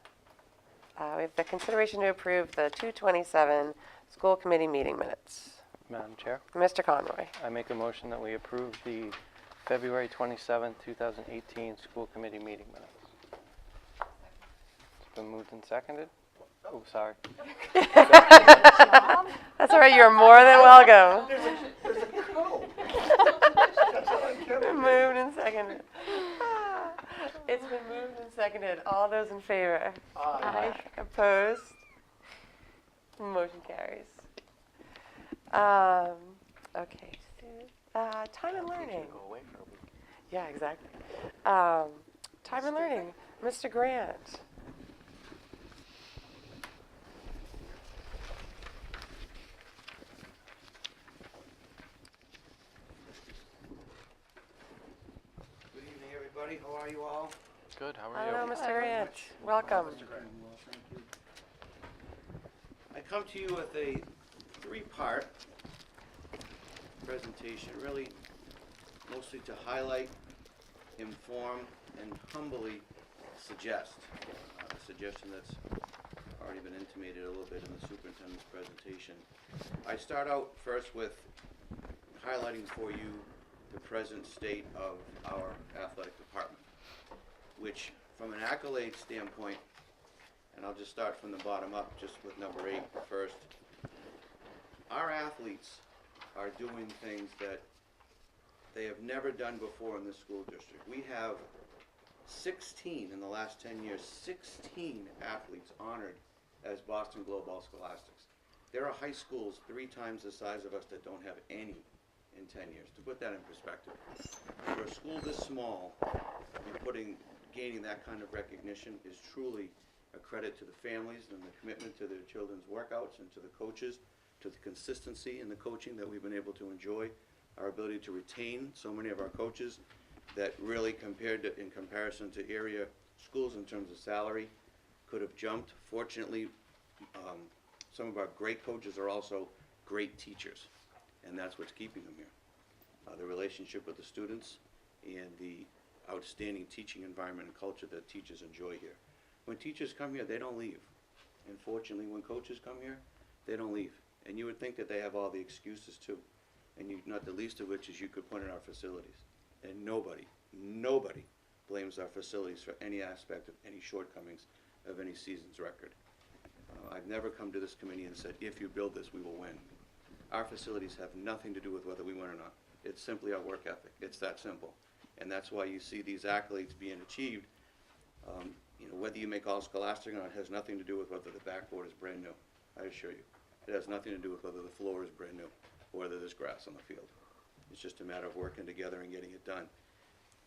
We have the consideration to approve the 2/27 school committee meeting minutes. Madam Chair, Mr. Conroy. I make a motion that we approve the February 27th, 2018 school committee meeting minutes. It's been moved and seconded. Oh, sorry. That's all right. You're more than welcome. There's a code. Moved and seconded. It's been moved and seconded. All those in favor? Aye. Opposed? Motion carries. Okay. Time and learning. Go away for a week. Yeah, exactly. Time and learning. Mr. Grant. Good evening, everybody. How are you all? Good, how are you? Hello, Mr. Grant. Welcome. Well, thank you. I come to you with a three-part presentation, really mostly to highlight, inform, and humbly suggest. A suggestion that's already been intimated a little bit in the superintendent's presentation. I start out first with highlighting for you the present state of our athletic department, which from an accolade standpoint, and I'll just start from the bottom up, just with number 8 first, our athletes are doing things that they have never done before in this school district. We have 16 in the last 10 years, 16 athletes honored as Boston Globe All-Scholastics. There are high schools 3 times the size of us that don't have any in 10 years. To put that in perspective, for a school this small, gaining that kind of recognition is truly a credit to the families and the commitment to their children's workouts and to the coaches, to the consistency in the coaching that we've been able to enjoy, our ability to retain so many of our coaches that really in comparison to area schools in terms of salary could have jumped. Fortunately, some of our great coaches are also great teachers, and that's what's keeping them here. The relationship with the students and the outstanding teaching environment and culture that teachers enjoy here. When teachers come here, they don't leave. And fortunately, when coaches come here, they don't leave. And you would think that they have all the excuses too. And not the least of which is you could point at our facilities. And nobody blames our facilities for any aspect of any shortcomings of any season's record. I've never come to this committee and said, if you build this, we will win. Our facilities have nothing to do with whether we win or not. It's simply our work ethic. It's that simple. And that's why you see these accolades being achieved. Whether you make all scholastic or not has nothing to do with whether the backboard is brand new. I assure you. It has nothing to do with whether the floor is brand new or whether there's grass on the field. It's just a matter of working together and getting it done.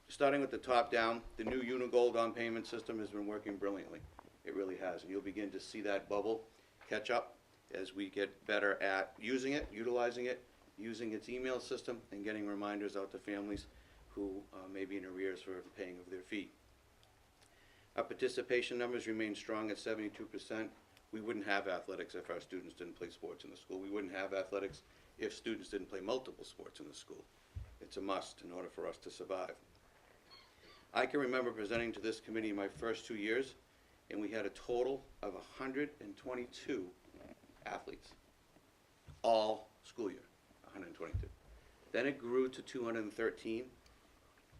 Starting with the top down, the new Unigold on payment system has been working brilliantly. It really has. And you'll begin to see that bubble catch up as we get better at using it, utilizing it, using its email system, and getting reminders out to families who may be in arrears for paying of their fee. Our participation numbers remain strong at 72%. We wouldn't have athletics if our students didn't play sports in the school. We wouldn't have athletics if students didn't play multiple sports in the school. It's a must in order for us to survive. I can remember presenting to this committee my first 2 years, and we had a total of 122 athletes, all school year, 122. Then it grew to 213,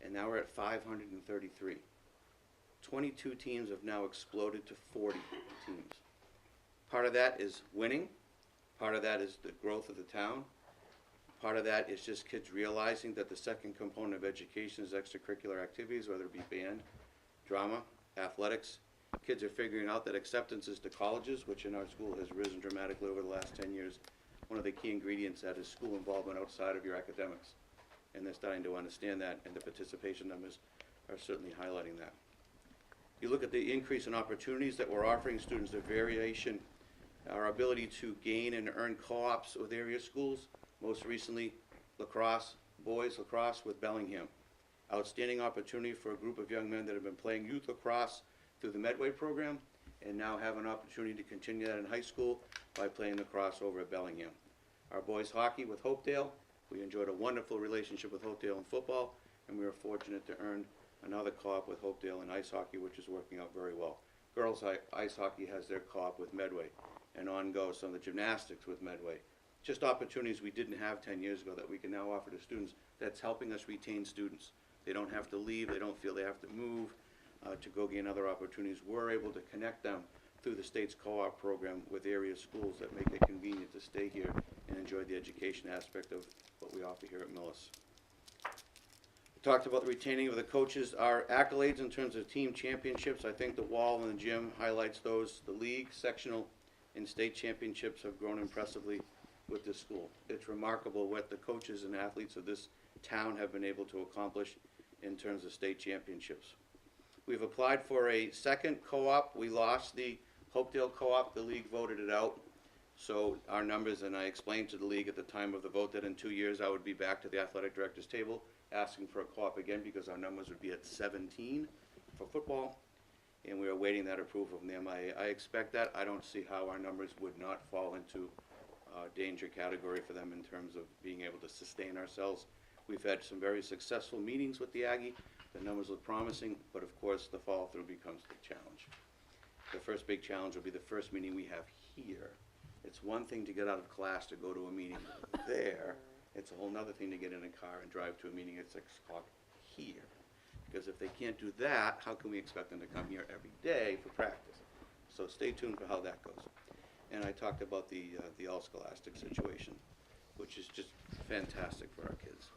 and now we're at 533. 22 teams have now exploded to 40 teams. Part of that is winning. Part of that is the growth of the town. Part of that is just kids realizing that the second component of education is extracurricular activities, whether it be band, drama, athletics. Kids are figuring out that acceptances to colleges, which in our school has risen dramatically over the last 10 years, one of the key ingredients that is school involvement outside of your academics. And they're starting to understand that, and the participation numbers are certainly highlighting that. You look at the increase in opportunities that we're offering students, the variation, our ability to gain and earn co-ops with area schools, most recently lacrosse, boys lacrosse with Bellingham. Outstanding opportunity for a group of young men that have been playing youth lacrosse through the Medway program and now have an opportunity to continue that in high school by playing lacrosse over at Bellingham. Our boys hockey with Hopedale, we enjoyed a wonderful relationship with Hopedale in football, and we were fortunate to earn another co-op with Hopedale in ice hockey, which is working out very well. Girls ice hockey has their co-op with Medway, and on goes some of the gymnastics with Medway. Just opportunities we didn't have 10 years ago that we can now offer to students that's helping us retain students. They don't have to leave, they don't feel they have to move to go gain other opportunities. We're able to connect them through the state's co-op program with area schools that make it convenient to stay here and enjoy the education aspect of what we offer here at Millis. We talked about the retaining of the coaches. Our accolades in terms of team championships, I think the wall in the gym highlights those. The league, sectional, and state championships have grown impressively with this school. It's remarkable what the coaches and athletes of this town have been able to accomplish in terms of state championships. We've applied for a second co-op. We lost the Hopedale co-op. The league voted it out. So our numbers, and I explained to the league at the time of the vote that in 2 years I would be back to the athletic director's table asking for a co-op again because our numbers would be at 17 for football, and we are awaiting that approval from them. I expect that. I don't see how our numbers would not fall into danger category for them in terms of being able to sustain ourselves. We've had some very successful meetings with the Aggie. The numbers look promising, but of course the follow-through becomes the challenge. The first big challenge will be the first meeting we have here. It's one thing to get out of class to go to a meeting there. It's a whole nother thing to get in a car and drive to a meeting at 6 o'clock here. Because if they can't do that, how can we expect them to come here every day for practice? So stay tuned for how that goes. And I talked about the all-scholastic situation, which is just fantastic for our kids.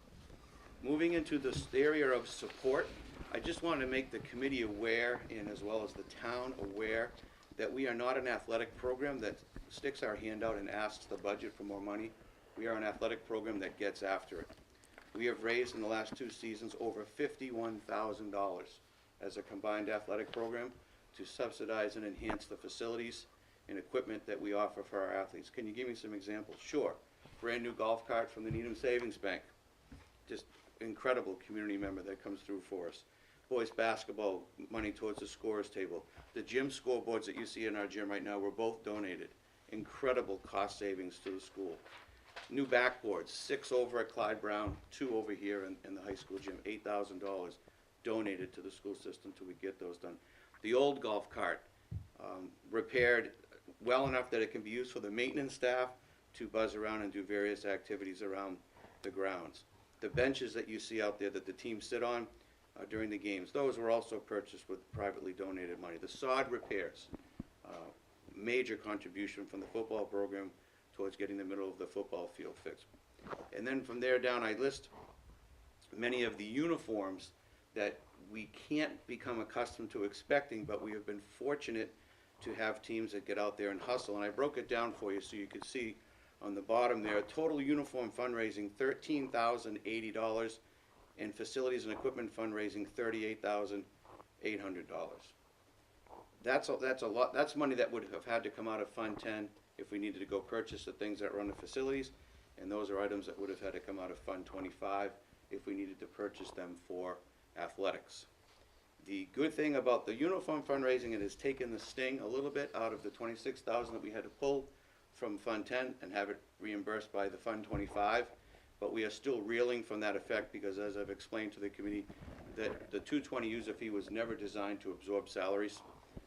Moving into this area of support, I just wanted to make the committee aware, and as well as the town aware, that we are not an athletic program that sticks our hand out and asks the budget for more money. We are an athletic program that gets after it. We have raised in the last 2 seasons over $51,000 as a combined athletic program to subsidize and enhance the facilities and equipment that we offer for our athletes. Can you give me some examples? Sure. Brand new golf cart from the Needham Savings Bank. Just incredible community member that comes through for us. Boys basketball, money towards the scorers table. The gym scoreboards that you see in our gym right now were both donated. Incredible cost savings to the school. New backboards, 6 over at Clyde Brown, 2 over here in the high school gym, $8,000 donated to the school system till we get those done. The old golf cart, repaired well enough that it can be used for the maintenance staff to buzz around and do various activities around the grounds. The benches that you see out there that the team sit on during the games, those were also purchased with privately donated money. The sod repairs, major contribution from the football program towards getting the middle of the football field fixed. And then from there down, I list many of the uniforms that we can't become accustomed to expecting, but we have been fortunate to have teams that get out there and hustle. And I broke it down for you so you could see on the bottom there, total uniform fundraising, $13,080, and facilities and equipment fundraising, $38,800. That's a lot. That's money that would have had to come out of Fund 10 if we needed to go purchase the things that run the facilities, and those are items that would have had to come out of Fund 25 if we needed to purchase them for athletics. The good thing about the uniform fundraising, it has taken the sting a little bit out of the $26,000 that we had to pull from Fund 10 and have it reimbursed by the Fund 25, but we are still reeling from that effect because, as I've explained to the committee, that the 220 user fee was never designed to absorb salaries.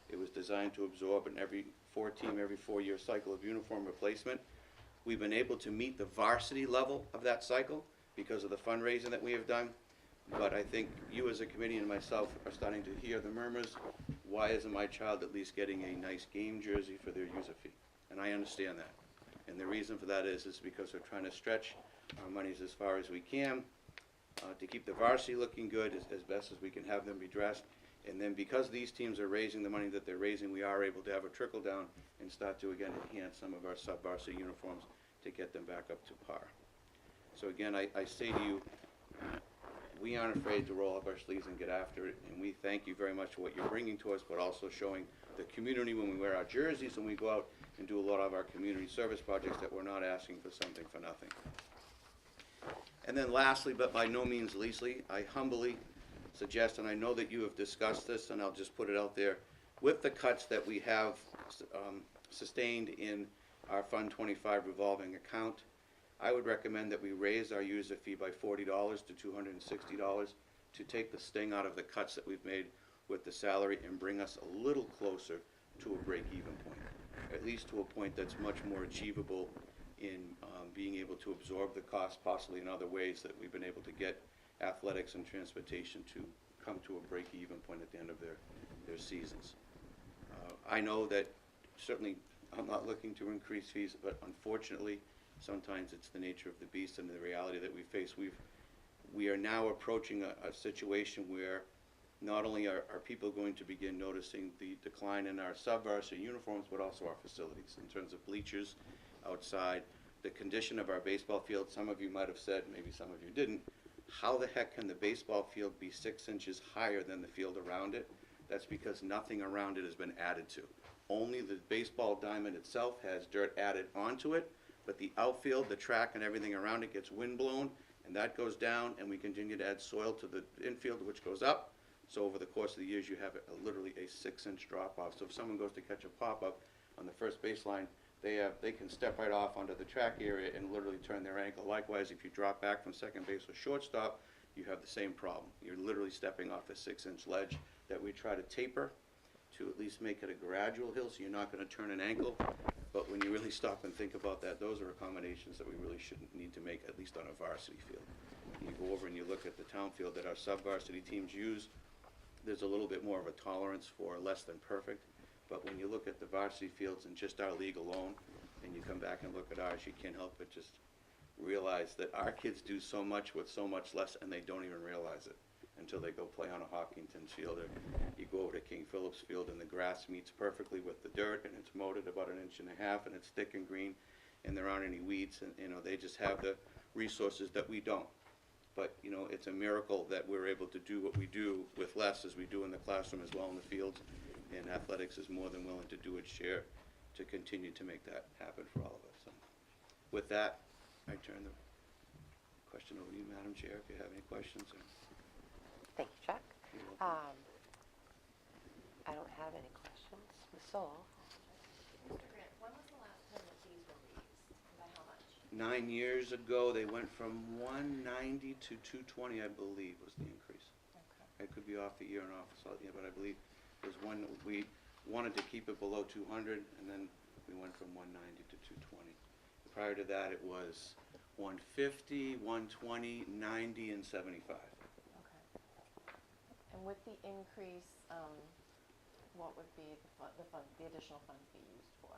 It was designed to absorb an every 4-year cycle of uniform replacement. We've been able to meet the varsity level of that cycle because of the fundraising that we have done, but I think you as a committee and myself are starting to hear the murmurs. Why isn't my child at least getting a nice game jersey for their user fee? And I understand that. And the reason for that is because we're trying to stretch our monies as far as we can to keep the varsity looking good as best as we can have them be dressed, And then because these teams are raising the money that they're raising, we are able to have a trickle down and start to again enhance some of our sub-varsity uniforms to get them back up to par. So again, I say to you, we aren't afraid to roll up our sleeves and get after it, and we thank you very much for what you're bringing to us, but also showing the community when we wear our jerseys and we go out and do a lot of our community service projects that we're not asking for something for nothing. And then lastly, but by no means leastly, I humbly suggest, and I know that you have discussed this, and I'll just put it out there, with the cuts that we have sustained in our Fund 25 revolving account, I would recommend that we raise our user fee by $40 to $260 to take the sting out of the cuts that we've made with the salary and bring us a little closer to a break-even point, at least to a point that's much more achievable in being able to absorb the cost, possibly in other ways that we've been able to get athletics and transportation to come to a break-even point at the end of their seasons. I know that certainly I'm not looking to increase fees, but unfortunately, sometimes it's the nature of the beast and the reality that we face. We are now approaching a situation where not only are people going to begin noticing the decline in our sub-varsity uniforms, but also our facilities in terms of bleachers outside, the condition of our baseball field. Some of you might have said, maybe some of you didn't, how the heck can the baseball field be 6 inches higher than the field around it? That's because nothing around it has been added to. Only the baseball diamond itself has dirt added onto it, but the outfield, the track, and everything around it gets windblown, and that goes down, and we continue to add soil to the infield, which goes up. So over the course of the years, you have literally a 6-inch drop-off. So if someone goes to catch a pop-up on the first baseline, they can step right off onto the track area and literally turn their ankle. Likewise, if you drop back from second base or shortstop, you have the same problem. You're literally stepping off a 6-inch ledge that we try to taper to at least make it a gradual hill, so you're not going to turn an ankle. But when you really stop and think about that, those are accommodations that we really shouldn't need to make, at least on a varsity field. You go over and you look at the town field that our sub-varsity teams use, there's a little bit more of a tolerance for less than perfect. But when you look at the varsity fields and just our league alone, and you come back and look at ours, you can't help but just realize that our kids do so much with so much less, and they don't even realize it until they go play on a Hawkington field, or you go over to King Philip's field and the grass meets perfectly with the dirt, and it's mowed at about 1.5 inches, and it's thick and green, and there aren't any weeds, and they just have the resources that we don't. But it's a miracle that we're able to do what we do with less as we do in the classroom as well in the fields, and athletics is more than willing to do its share to continue to make that happen for all of us. So with that, I turn the question over to you, Madam Chair, if you have any questions. Thank you, Chuck. I don't have any questions. Ms. Soul? Mr. Grant, when was the last time the fees were raised? And by how much? 9 years ago, they went from $190 to $220, I believe, was the increase. Okay. I could be off a year and off slightly, but I believe there's one, we wanted to keep it below 200, and then we went from 190 to 220. Prior to that, it was 150, 120, 90, and 75. Okay. And with the increase, what would be the additional funds be used for?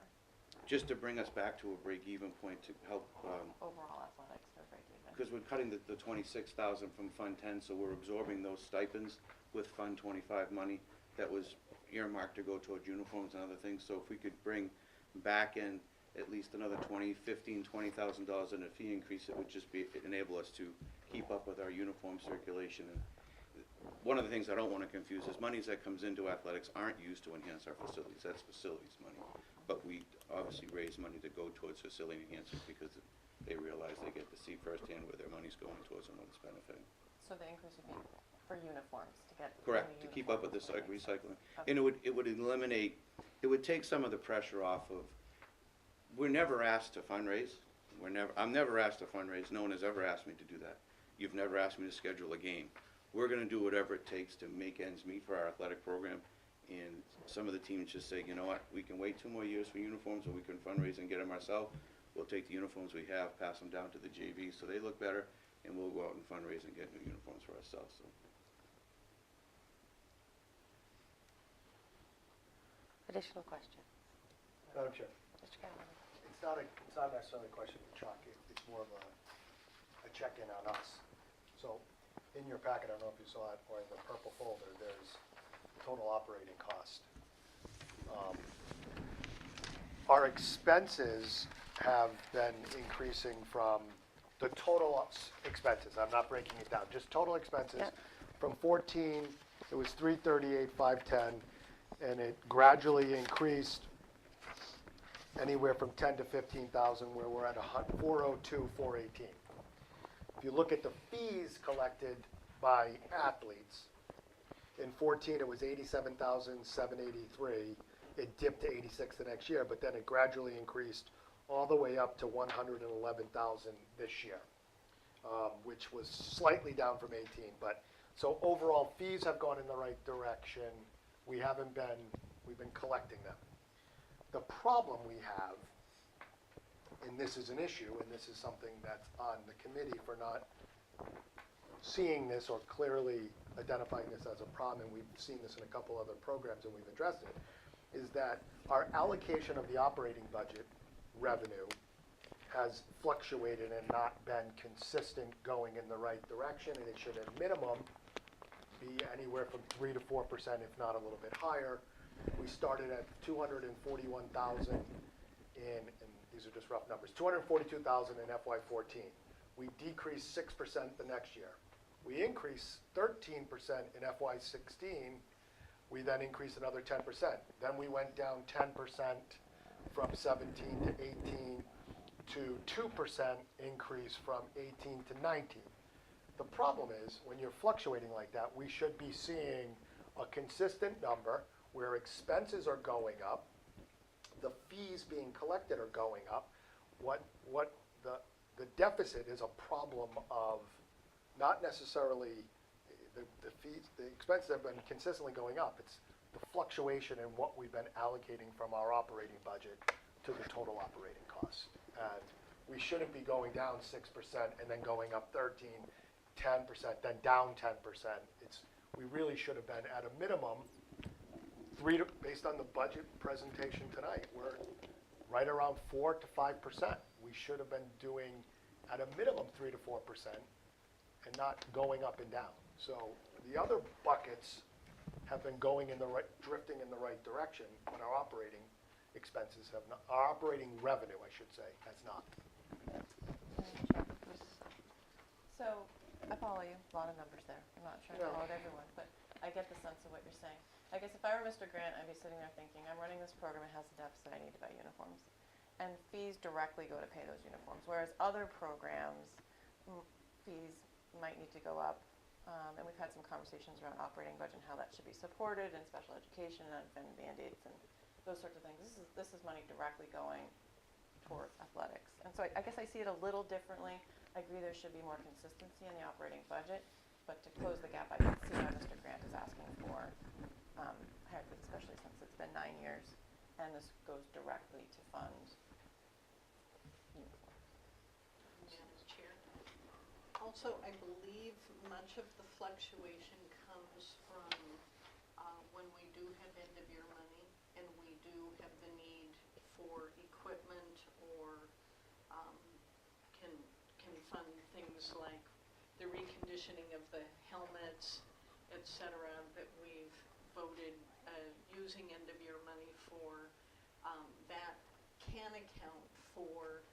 Just to bring us back to a break-even point to help. Overall athletics for break even. Because we're cutting the 26,000 from Fund 10, so we're absorbing those stipends with Fund 25 money that was earmarked to go towards uniforms and other things. So if we could bring back in at least another $20,000 in a fee increase, it would just enable us to keep up with our uniform circulation. And one of the things I don't want to confuse is monies that comes into athletics aren't used to enhance our facilities. That's facilities money. But we obviously raise money to go towards facility enhancement because they realize they get to see firsthand where their money's going towards and what it's benefiting. So the increase would be for uniforms to get. Correct, to keep up with the recycling. Okay. And it would eliminate, it would take some of the pressure off of, we're never asked to fundraise. I'm never asked to fundraise. No one has ever asked me to do that. You've never asked me to schedule a game. We're going to do whatever it takes to make ends meet for our athletic program. And some of the teams just say, you know what, we can wait 2 more years for uniforms, or we can fundraise and get them ourselves. We'll take the uniforms we have, pass them down to the JV so they look better, and we'll go out and fundraise and get new uniforms for ourselves. So. Additional questions? Madam Chair, Mr. Callahan? it's not necessarily a question for Chuck. It's more of a check-in on us. So in your packet, I don't know if you saw it, or in the purple folder, there's total operating cost. Our expenses have been increasing from the total expenses, I'm not breaking it down, just total expenses. Yep. From 14, it was 338, 510, and it gradually increased anywhere from 10 to 15,000, where we're at 402, 418. If you look at the fees collected by athletes, in 14 it was 87,783. It dipped to 86 the next year, but then it gradually increased all the way up to 111,000 this year, which was slightly down from 18. But so overall fees have gone in the right direction. We've been collecting them. The problem we have, and this is an issue, and this is something that's on the committee for not seeing this or clearly identifying this as a problem, and we've seen this in a couple other programs and we've addressed it, is that our allocation of the operating budget revenue has fluctuated and not been consistent going in the right direction, and it should at minimum be anywhere from 3 to 4%, if not a little bit higher. We started at 241,000 and these are just rough numbers, 242,000 in FY14. We decreased 6% the next year. We increased 13% in FY16. We then increased another 10%. Then we went down 10% from 17 to 18 to 2% increase from 18 to 19. The problem is, when you're fluctuating like that, we should be seeing a consistent number where expenses are going up, the fees being collected are going up. What the deficit is a problem of not necessarily the fees, the expenses have been consistently going up. It's the fluctuation in what we've been allocating from our operating budget to the total operating costs. And we shouldn't be going down 6% and then going up 13, 10%, then down 10%. We really should have been at a minimum, based on the budget presentation tonight, we're right around 4 to 5%. We should have been doing at a minimum 3 to 4% and not going up and down. So the other buckets have been going in the right, drifting in the right direction, but our operating expenses have not, our operating revenue, I should say, has not. So, I follow you, a lot of numbers there. I'm not sure I No. followed everyone, but I get the sense of what you're saying. I guess if I were Mr. Grant, I'd be sitting there thinking, I'm running this program, it has a deficit, I need to buy uniforms. And fees directly go to pay those uniforms, whereas other programs, fees might need to go up. And we've had some conversations around operating budget and how that should be supported, and special education and mandates and those sorts of things. This is money directly going toward athletics. And so I guess I see it a little differently. I agree there should be more consistency in the operating budget, but to close the gap, I can see why Mr. Grant is asking for higher fees, especially since it's been 9 years, and this goes directly to fund uniforms. Madam Chair. Also, I believe much of the fluctuation comes from when we do have end-of-year money and we do have the need for equipment or can fund things like the reconditioning of the helmets, et cetera, that we've voted using end-of-year money for. That can account for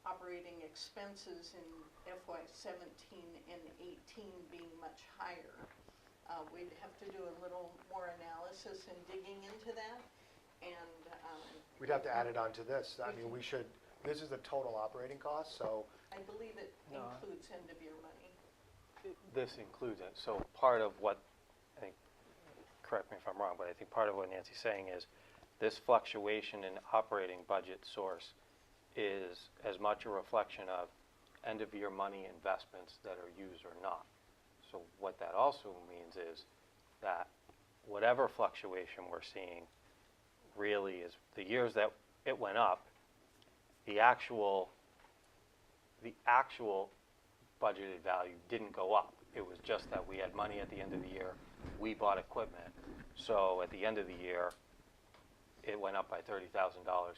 operating expenses in FY17 and 18 being much higher. We'd have to do a little more analysis and digging into that, and We'd have to add it onto this. I mean, this is the total operating cost, so I believe it No. includes end-of-year money. This includes it. So part of what, I think, correct me if I'm wrong, but I think part of what Nancy's saying is this fluctuation in operating budget source is as much a reflection of end-of-year money investments that are used or not. So what that also means is that whatever fluctuation we're seeing really is the years that it went up, the actual budgeted value didn't go up. It was just that we had money at the end of the year, we bought equipment. So at the end of the year, it went up by $30,000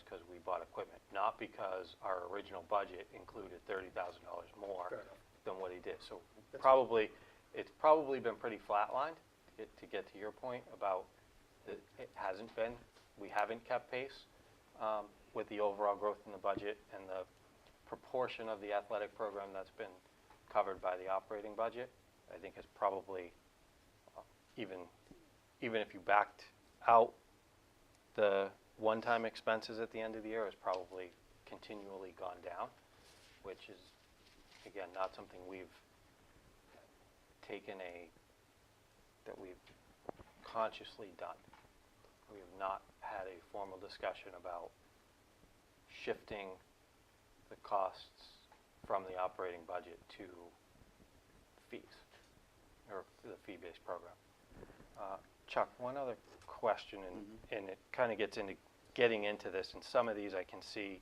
because we bought equipment, not because our original budget included $30,000 more Fair enough. than what he did. So That's it's probably been pretty flatlined, to get to your point about that it hasn't been, we haven't kept pace with the overall growth in the budget and the proportion of the athletic program that's been covered by the operating budget, I think is probably, even if you backed out the one-time expenses at the end of the year, has probably continually gone down, which is, again, not something we've that we've consciously done. We have not had a formal discussion about shifting the costs from the operating budget to fees, or the fee-based program. Chuck, one other question, and it kind of gets into getting into this, and some of these I can see,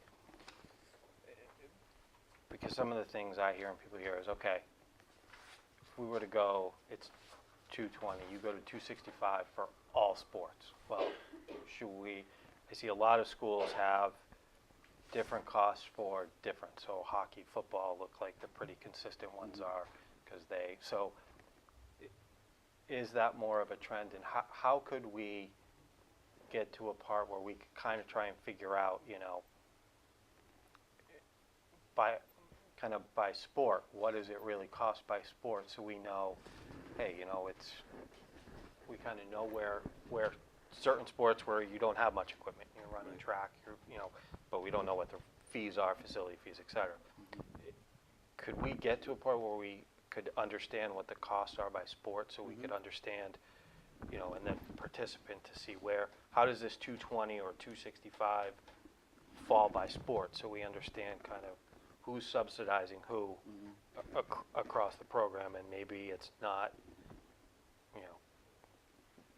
because some of the things I hear and people hear is, okay, if we were to go, it's 220, you go to 265 for all sports. Well, I see a lot of schools have different costs for different, so hockey, football look like the pretty consistent ones are, because is that more of a trend, and how could we get to a part where we could kind of try and figure out, by sport, what does it really cost by sport, so we know, hey, we kind of know where certain sports where you don't have much equipment, you're running track, but we don't know what the fees are, facility fees, et cetera. Could we get to a point where we could understand what the costs are by sport, so we could understand, and then participant to see how does this 220 or 265 fall by sport, so we understand kind of who's subsidizing who across the program, and maybe it's not,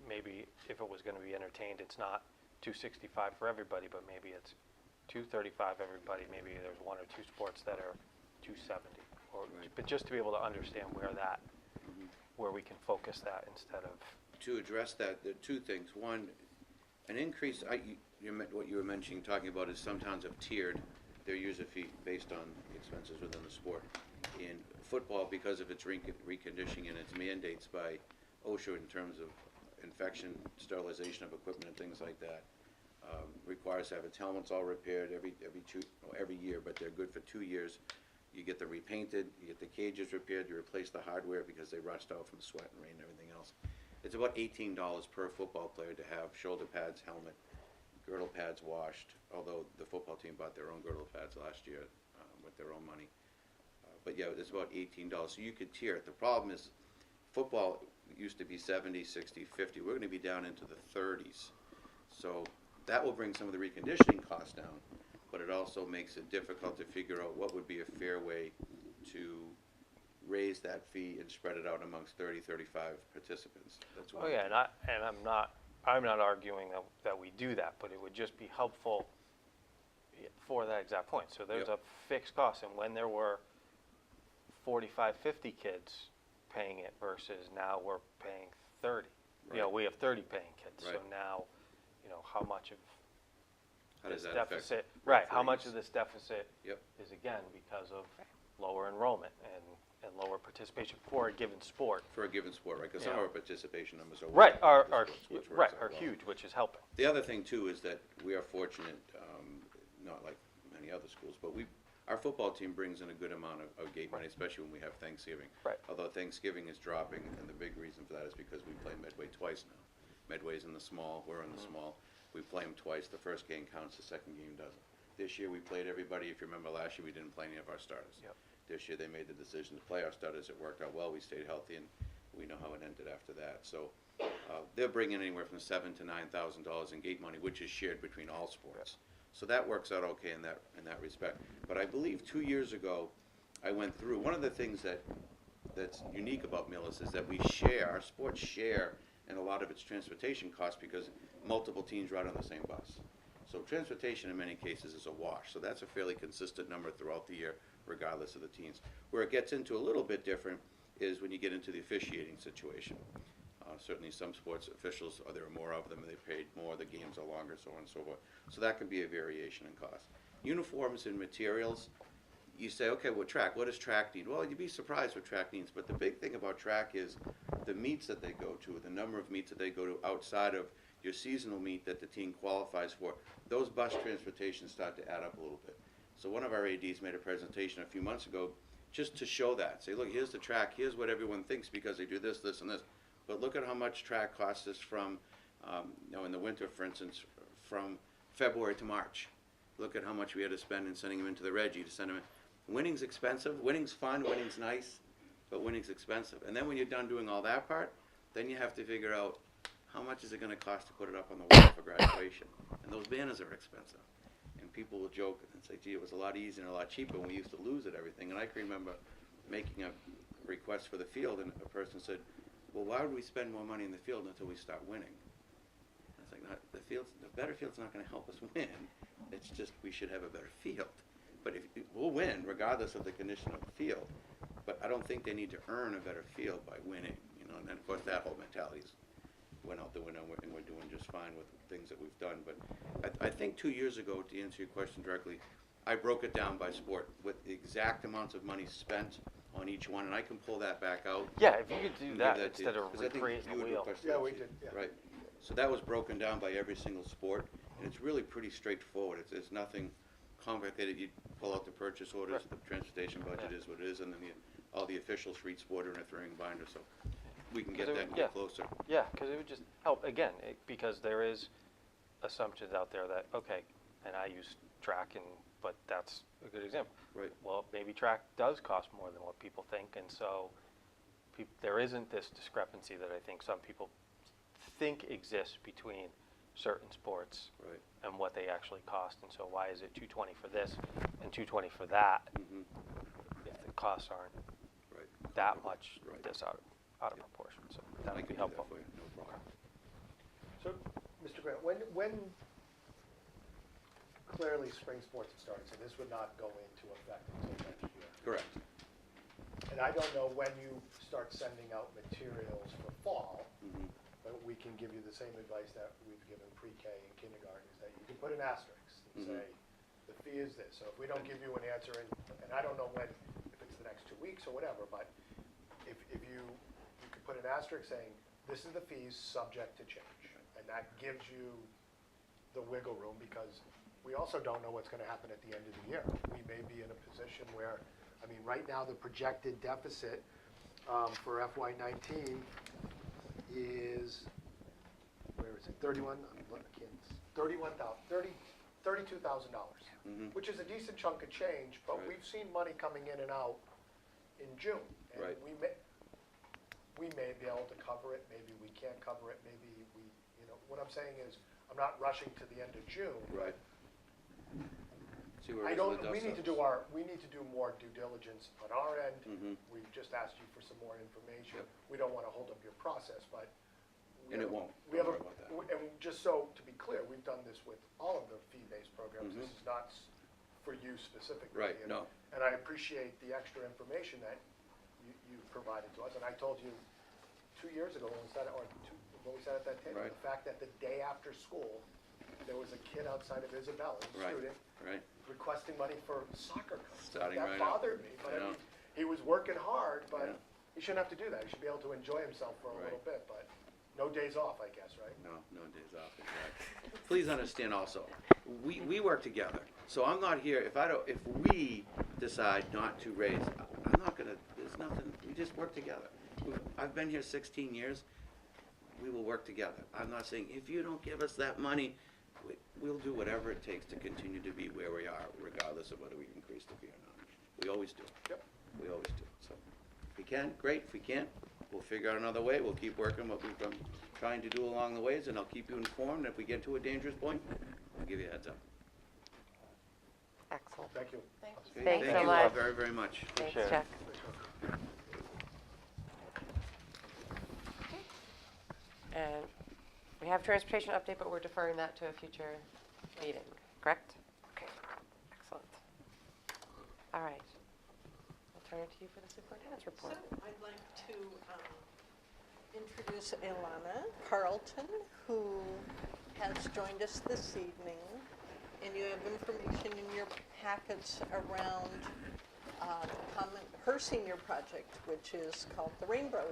maybe if it was going to be entertained, it's not 265 for everybody, but maybe it's 235 everybody, maybe there's one or two sports that are 270, but just to be able to understand where we can focus that instead of. To address that, there are two things. One, an increase, what you were mentioning, talking about is some towns have tiered their user fee based on expenses within the sport. In football, because of its reconditioning and its mandates by OSHA in terms of infection, sterilization of equipment and things like that, requires to have its helmets all repaired every year, but they're good for 2 years. You get them repainted, you get the cages repaired, you replace the hardware because they rust out from sweat and rain and everything else. It's about $18 per football player to have shoulder pads, helmet, girdle pads washed, although the football team bought their own girdle pads last year with their own money. But yeah, it's about $18, so you could tier it. The problem is football used to be 70, 60, 50. We're going to be down into the 30s. So that will bring some of the reconditioning costs down, but it also makes it difficult to figure out what would be a fair way to raise that fee and spread it out amongst 30, 35 participants. That's Oh yeah, and I'm not arguing that we do that, but it would just be helpful for that exact point. So there's a fixed cost, and when there were 45, 50 kids paying it versus now we're paying 30. Right. We have 30 paying kids. Right. So now, how much of How this does that affect deficit, right, how referees? much of this deficit Yep. is again because of lower enrollment and lower participation for a given sport. For a given sport, right? Because some of our participation numbers are Right, way up, are which works out well. huge, which is helping. The other thing too is that we are fortunate, not like many other schools, but our football team brings in a good amount of gate money, especially when we have Thanksgiving. Right. Although Thanksgiving is dropping, and the big reason for that is because we play Medway twice now. Medway's in the small, we're in the small. We play them twice. The first game counts, the second game doesn't. This year we played everybody. If you remember last year, we didn't play any of our starters. Yep. This year they made the decision to play our starters. It worked out well. We stayed healthy, and we know how it ended after that. So they're bringing anywhere from $7,000 to $9,000 in gate money, which is shared between all sports. So that works out okay in that respect. But I believe 2 years ago, I went through, one of the things that's unique about Millis is that our sports share in a lot of its transportation costs because multiple teams ride on the same bus. So transportation in many cases is a wash. So that's a fairly consistent number throughout the year, regardless of the teams. Where it gets into a little bit different is when you get into the officiating situation. Certainly some sports officials, there are more of them, they paid more, the games are longer, so on and so forth. So that can be a variation in cost. Uniforms and materials, you say, okay, well, track, what does track need? Well, you'd be surprised what track needs, but the big thing about track is the meets that they go to, the number of meets that they go to outside of your seasonal meet that the team qualifies for, those bus transportations start to add up a little bit. So one of our ADs made a presentation a few months ago just to show that. Say, look, here's the track, here's what everyone thinks because they do this, this, and this. But look at how much track costs us from, in the winter, for instance, from February to March. Look at how much we had to spend in sending them into the Reggie to send them in. Winning's expensive, winning's fun, winning's nice, but winning's expensive. And then when you're done doing all that part, then you have to figure out how much is it gonna cost to put it up on the wall for graduation. And those banners are expensive. And people will joke and say, gee, it was a lot easier and a lot cheaper when we used to lose it, everything. And I can remember making a request for the field, and a person said, well, why would we spend more money in the field until we start winning? I was like, the better field's not gonna help us win. It's just we should have a better field. But we'll win regardless of the condition of the field. But I don't think they need to earn a better field by winning, and then of course that whole mentality went out the window, and we're doing just fine with things that we've done. But I think 2 years ago, to answer your question directly, I broke it down by sport with the exact amounts of money spent on each one, and I can pull that back out. Yeah, if you could do and that give to you, instead of 'cause I think recreating you the had wheel. requested Yeah, that, we Steve. did, yeah. Right. So that was broken down by every single sport, and it's really pretty straightforward. It's nothing complicated. You pull out the purchase orders, Right. the transportation budget Yeah. is what it is, and then all the officials for each sport are in a throwing binder, so we can get 'Cause it that and would- get yeah. closer. Yeah, because it would just help, again, because there is assumptions out there that, okay, and I use track, but that's a good example. Right. Well, maybe track does cost more than what people think, and so there isn't this discrepancy that I think some people think exists between certain sports Right. and what they actually cost, and so why is it $220 for this and $220 for that Mm-hmm. if the costs aren't Right. that much Right. out of Yeah. proportion, so I that would can be do that helpful. for you, no problem. So, Mr. Grant, when clearly spring sports have started, so this would not go into effect until next year. Correct. And I don't know when you start sending out materials for fall, Mm-hmm. but we can give you the same advice that we've given pre-K and kindergarten, is that you can put an asterisk and Mhm. say, the fee is this. So if we don't give you an answer, and I don't know when, if it's the next 2 weeks or whatever, but if you could put an asterisk saying, this is the fees subject to change. And that gives you the wiggle room, because we also don't know what's gonna happen at the end of the year. We may be in a position where, right now, the projected deficit for FY19 is, where is it, $32,000, Mm-hmm. which is a decent chunk of change, but Right. we've seen money coming in and out in June. And Right. we may be able to cover it, maybe we can't cover it, maybe what I'm saying is, I'm not rushing to the end of June. Right. See where I it is when don't, the we dust need to settles. we need to do more due diligence on our end. Mhm. We've just asked you for some more information. Yep. We don't wanna hold up your process, but. we And it have a- won't. We Don't have worry about that. and just so, to be clear, we've done this with all of the fee-based programs. Mhm. This is not for you specifically. Right, And- no. And I appreciate the extra information that you provided to us. And I told you 2 years ago when we sat at that table, Right. the fact that the day after school, there was a kid outside of Isabella, a Right. student, Right. requesting money for soccer coach. Starting That right up. bothered me, but I know. he was working hard, but Yeah. he shouldn't have to do that. He should be able to enjoy himself for a Right. little bit, but no days off, I guess, right? No days off, exactly. Please understand also, we work together. So I'm not here, if we decide not to raise, I'm not gonna, there's nothing, we just work together. I've been here 16 years, we will work together. I'm not saying, if you don't give us that money, we'll do whatever it takes to continue to be where we are, regardless of whether we increase the fee or not. We always do. Yep. We always do. So, if we can, great. If we can't, we'll figure out another way. We'll keep working what we've been trying to do along the ways, and I'll keep you informed. If we get to a dangerous point, I'll give you a heads up. Excellent. Thank you. Thank you. Okay? Thanks so Thank you all much. very, very much. Thanks, Appreciate it. Chuck. And we have transportation update, but we're deferring that to a future meeting, correct? Okay, excellent. All right. I'll turn it to you for the superintendent's So report. I'd like to introduce Ilana Carlton, who has joined us this evening. And you have information in your packets around her senior project, which is called the Rainbow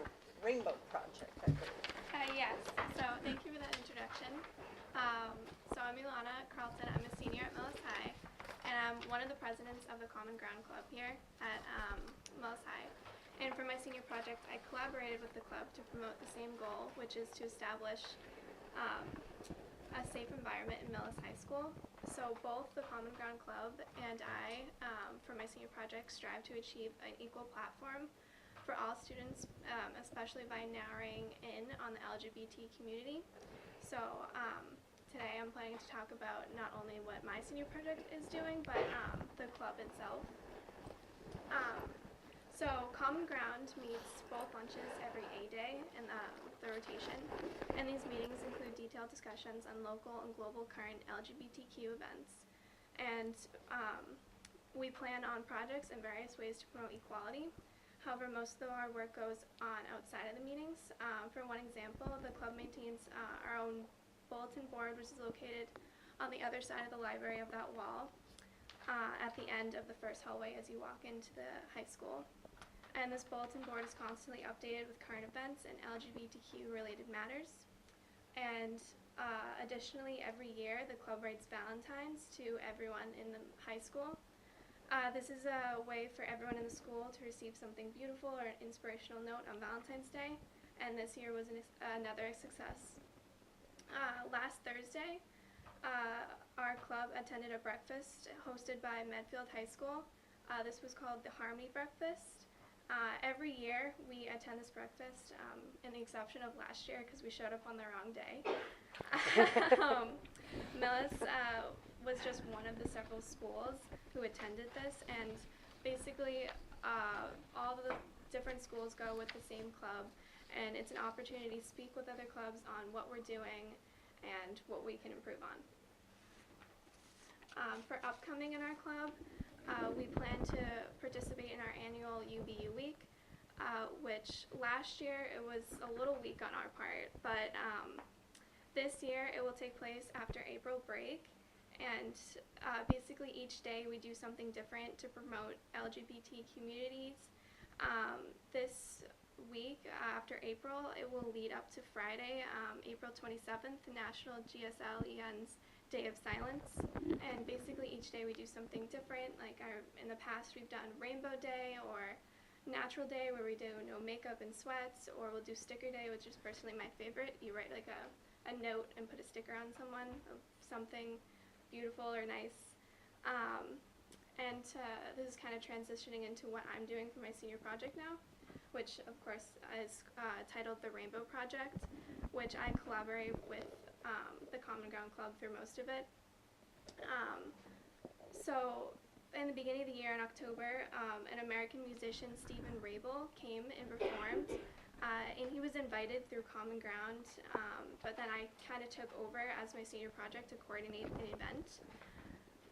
Rainbow Project, I believe. Yes, so thank you for that introduction. So I'm Ilana Carlton, I'm a senior at Millis High, and I'm one of the presidents of the Common Ground Club here at Millis High. And for my senior project, I collaborated with the club to promote the same goal, which is to establish a safe environment in Millis High School. So both the Common Ground Club and I, for my senior project, strive to achieve an equal platform for all students, especially by narrowing in on the LGBT community. So today I'm planning to talk about not only what my senior project is doing, but the club itself. So Common Ground meets both lunches every A day in the rotation, and these meetings include detailed discussions on local and global current LGBTQ events. And we plan on projects and various ways to promote equality. However, most of our work goes on outside of the meetings. For one example, the club maintains our own bulletin board, which is located on the other side of the library of that wall at the end of the first hallway as you walk into the high school. And this bulletin board is constantly updated with current events and LGBTQ related matters. And additionally, every year the club writes Valentines to everyone in the high school. This is a way for everyone in the school to receive something beautiful or an inspirational note on Valentine's Day, and this year was another success. Last Thursday, our club attended a breakfast hosted by Medfield High School. This was called the Harmony Breakfast. Every year we attend this breakfast, in the exception of last year because we showed up on the wrong day. Millis was just one of the several schools who attended this, and basically all the different schools go with the same club, and it's an opportunity to speak with other clubs on what we're doing and what we can improve on. For upcoming in our club, we plan to participate in our annual UBU week, which last year it was a little weak on our part, but this year it will take place after April break. And basically each day we do something different to promote LGBT communities. This week after April, it will lead up to Friday, April 27th, National GSLEN's Day of Silence. And basically each day we do something different. Like in the past we've done Rainbow Day or Natural Day where we do no makeup and sweats, or we'll do Sticker Day, which is personally my favorite. You write like a note and put a sticker on someone of something beautiful or nice. And this is kind of transitioning into what I'm doing for my senior project now, which of course is titled the Rainbow Project, which I collaborate with the Common Ground Club through most of it. So in the beginning of the year in October, an American musician, Stephen Rabel, came and performed. And he was invited through Common Ground, but then I kind of took over as my senior project to coordinate the event.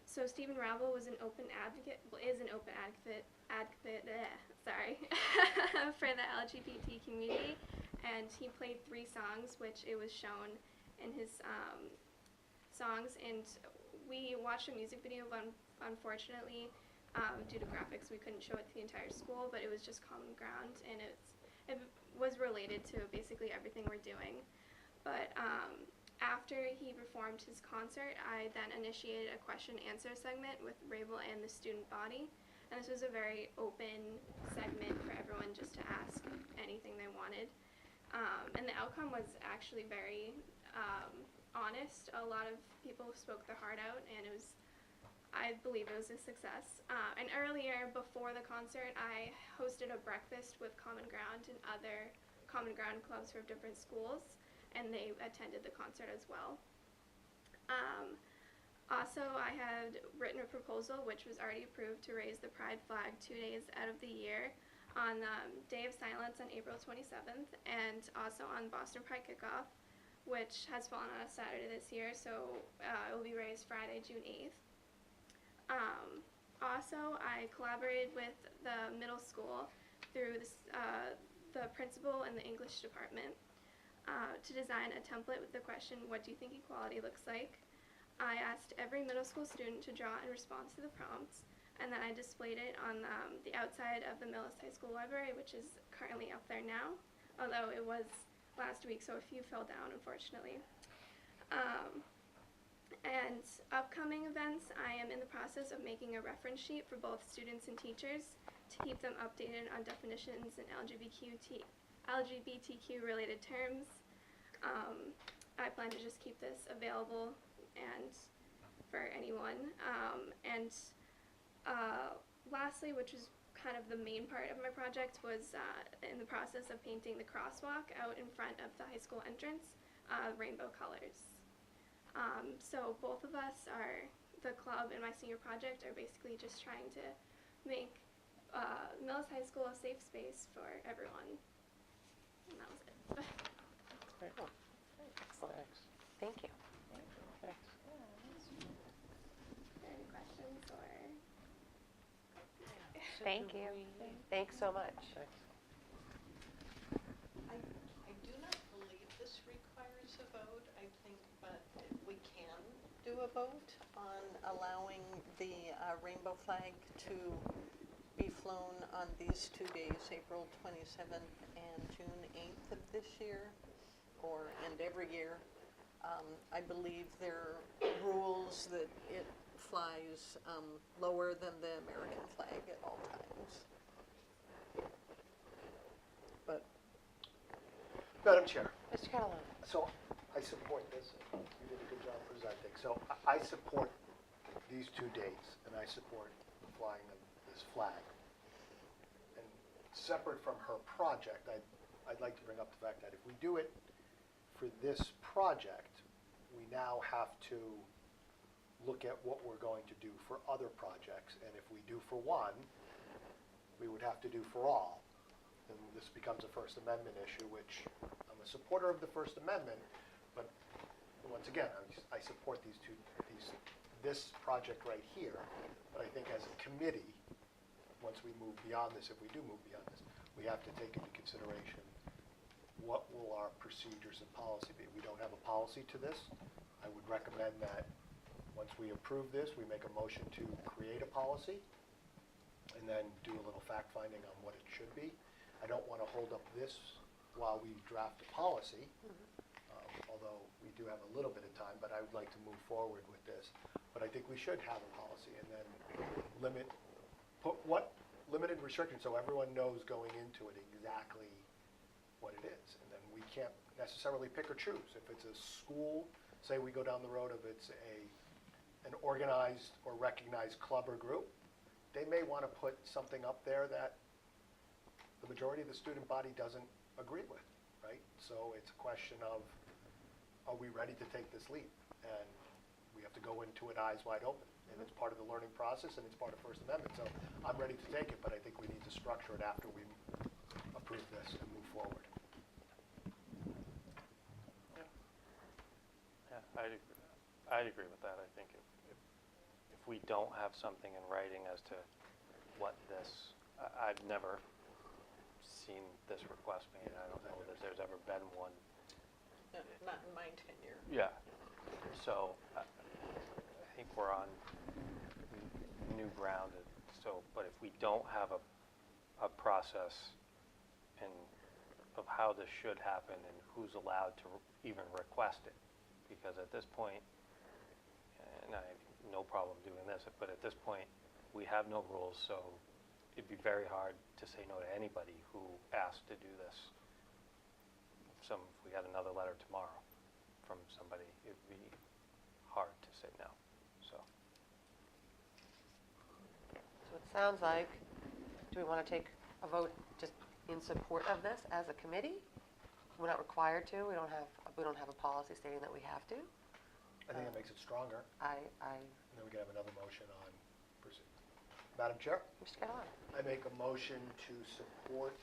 So Stephen Rabel was is an open advocate, for the LGBT community, and he played 3 songs, which it was shown in his songs, and we watched a music video, but unfortunately, due to graphics, we couldn't show it to the entire school, but it was just Common Ground, and it was related to basically everything we're doing. But after he performed his concert, I then initiated a question-answer segment with Rabel and the student body, and this was a very open segment for everyone just to ask anything they wanted. And the outcome was actually very honest. A lot of people spoke their heart out, and I believe it was a success. And earlier, before the concert, I hosted a breakfast with Common Ground and other Common Ground clubs from different schools, and they attended the concert as well. Also, I had written a proposal, which was already approved, to raise the Pride flag 2 days out of the year on Day of Silence on April 27th, and also on Boston Pride Kickoff, which has fallen on a Saturday this year, so it will be raised Friday, June 8th. Also, I collaborated with the middle school through the principal and the English department to design a template with the question, what do you think equality looks like? I asked every middle school student to draw in response to the prompts, and then I displayed it on the outside of the Millis High School library, which is currently up there now. although it was last week, so a few fell down, unfortunately. And upcoming events, I am in the process of making a reference sheet for both students and teachers to keep them updated on definitions and LGBTQ related terms. I plan to just keep this available and for anyone. Lastly, which is kind of the main part of my project, was in the process of painting the crosswalk out in front of the high school entrance rainbow colors. So both of us the club and my senior project are basically just trying to make Millis High School a safe space for everyone. And that was it. Very cool. Excellent. Thanks. Thank you. Thanks. Are there any questions or? Thank you. Thanks so much. Thanks. I do not believe this requires a vote, I think, but we can do a vote on allowing the rainbow flag to be flown on these 2 days, April 27th and June 8th of this year, and every year. I believe there are rules that it flies lower than the American flag at all times. But Madam Chair, Mr. Catalano. so I support this. You did a good job presenting. So I support these 2 dates, and I support the flying of this flag. And separate from her project, I'd like to bring up the fact that if we do it for this project, we now have to look at what we're going to do for other projects. And if we do for one, we would have to do for all. And this becomes a First Amendment issue, which I'm a supporter of the First Amendment, but once again, I support this project right here. But I think as a committee, once we move beyond this, if we do move beyond this, we have to take into consideration what will our procedures and policy be. We don't have a policy to this. I would recommend that once we approve this, we make a motion to create a policy and then do a little fact-finding on what it should be. I don't want to hold up this while we draft a policy, although we do have a little bit of time, but I would like to move forward with this. But I think we should have a policy and then put limited restrictions so everyone knows going into it exactly what it is. And then we can't necessarily pick or choose. If it's a school, say we go down the road of it's an organized or recognized club or group, they may want to put something up there that the majority of the student body doesn't agree with, right? So it's a question of, are we ready to take this leap? And we have to go into it eyes wide open. And it's part of the learning process and it's part of First Amendment. So I'm ready to take it, but I think we need to structure it after we approve this and move forward. Yeah, I'd agree with that. I think if we don't have something in writing as to what this, I've never seen this request made. I don't know that there's ever been one. not in my tenure. Yeah. So I think we're on new ground. So, but if we don't have a process of how this should happen and who's allowed to even request it, because at this point, and I have no problem doing this, but at this point, we have no rules, so it'd be very hard to say no to anybody who asked to do this. If we had another letter tomorrow from somebody, it'd be hard to say no. So it sounds like, do we want to take a vote just in support of this as a committee? We're not required to. We don't have a policy stating that we have to. I think it makes it stronger. And then we can have another motion on pursuit. Madam Chair, Mr. Catalano. I make a motion to support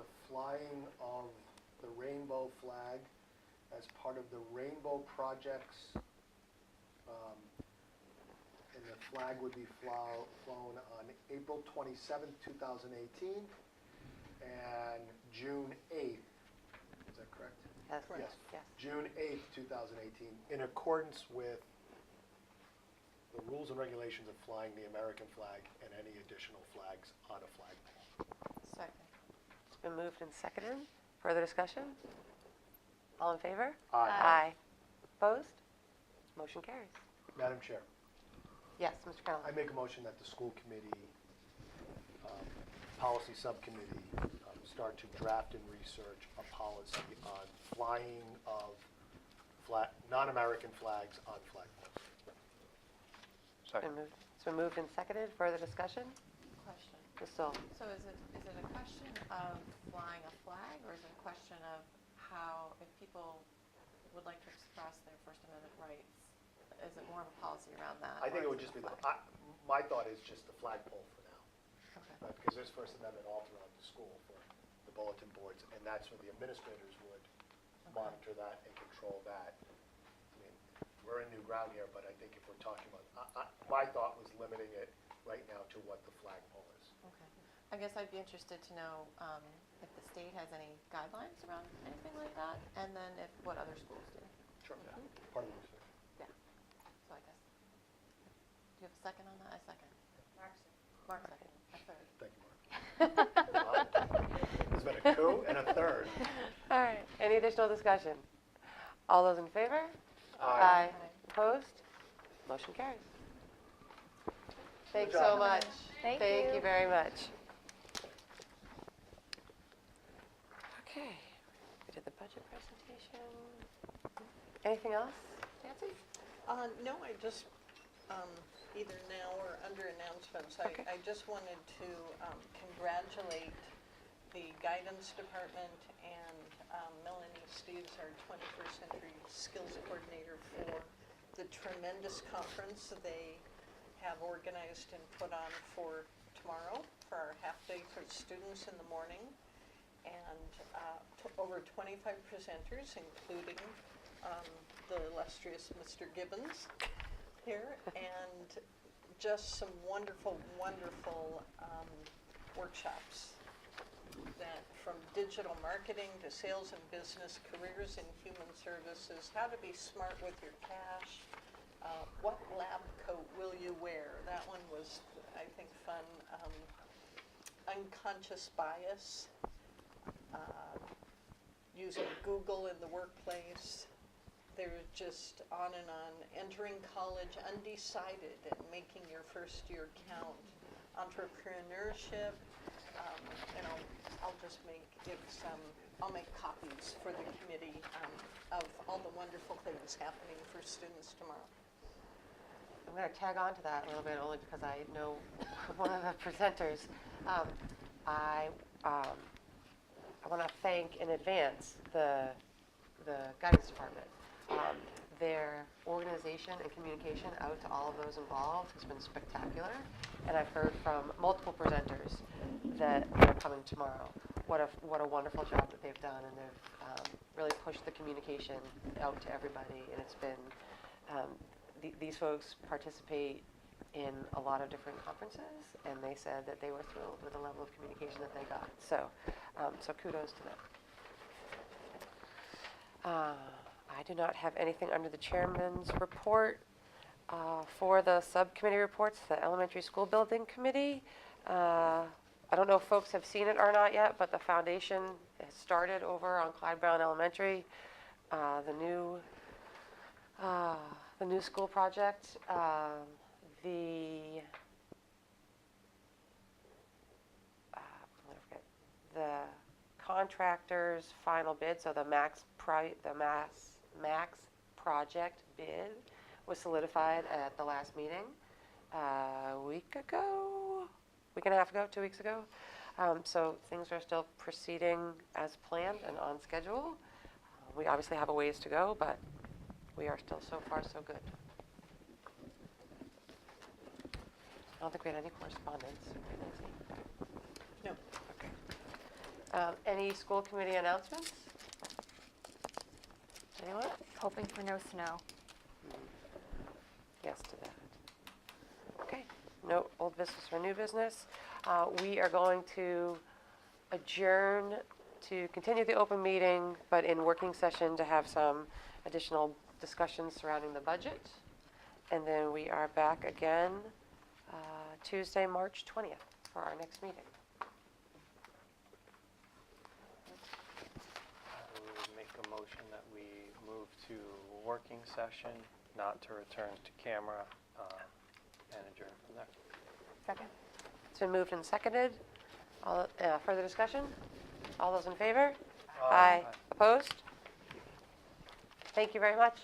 the flying of the rainbow flag as part of the Rainbow Projects. And the flag would be flown on April 27th, 2018, and June 8th. Is that correct? Yes. Yes. Yes. June 8th, 2018, in accordance with the rules and regulations of flying the American flag and any additional flags on a flagpole. Second. It's been moved and seconded. Further discussion? All in favor? Aye. Aye. Opposed? Motion carries. Madam Chair, Yes, Mr. Kellogg. I make a motion that the school committee, policy subcommittee, start to draft and research a policy on flying of non-American flags on flagpoles. Second. It's been moved and seconded. Further discussion? Question. Ms. Stoll? So is it a question of flying a flag, or is it a question of how, if people would like to express their First Amendment rights, is it more of a policy around that? I think it or would is just be a the, flag? my thought is just the flagpole for now. Okay. Right, because there's First Amendment all throughout the school for the bulletin boards, and that's where the administrators would monitor that and control that. I mean, we're in new ground here, but I think if we're talking about, my thought was limiting it right now to what the flagpole is. Okay. I guess I'd be interested to know if the state has any guidelines around anything like that, and then if what other schools do. Sure. Part of the research. So I guess. Do you have a second on that? A second. Mark second. A third. Thank you, Mark. There's been a coup and a third. All right. Any additional discussion? All those in favor? Aye. Opposed? Motion carries. Thanks job. so much. Thank you you. very much. Okay. We did the budget presentation. Anything else, Nancy? No, I just, either now or under announcements, Okay. I just wanted to congratulate the guidance department and Melanie Steves, our 21st Century Skills Coordinator, for the tremendous conference they have organized and put on for tomorrow, for our half-day for students in the morning, and over 25 presenters, including the illustrious Mr. Gibbons here, and just some wonderful, wonderful workshops that from digital marketing to sales and business, careers in human services, how to be smart with your cash, what lab coat will you wear? That one was, I think, fun. Unconscious bias, using Google in the workplace. They're just on and on. Entering college undecided and making your first year count. Entrepreneurship. I'll just make I'll make copies for the committee of all the wonderful things happening for students tomorrow. I'm going to tag on to that a little bit, only because I know one of the presenters. I want to thank in advance the guidance department. Their organization and communication out to all of those involved has been spectacular, and I've heard from multiple presenters that they're coming tomorrow. What a wonderful job that they've done, and they've really pushed the communication out to everybody, and it's been these folks participate in a lot of different conferences, and they said that they were thrilled with the level of communication that they got. So kudos to them. I do not have anything under the chairman's report. For the subcommittee reports, the elementary school building committee, I don't know if folks have seen it or not yet, but the foundation has started over on Clyde Brown Elementary. The new school project, the contractor's final bid, so the max project bid was solidified at the last meeting a week and a half ago, 2 weeks ago. So things are still proceeding as planned and on schedule. We obviously have a ways to go, but we are still so far so good. I don't think we had any correspondence. No. Okay. Any school committee announcements? Anyone? Hoping for no snow. Yes to that. Okay. No old business or new business. We are going to adjourn to continue the open meeting, but in working session to have some additional discussions surrounding the budget. And then we are back again Tuesday, March 20th for our next meeting. motion that we move to working session, not to return to camera, and adjourn from there. Second. It's been moved and seconded. All, further discussion? All those in favor? Aye. Opposed? Thank you very much.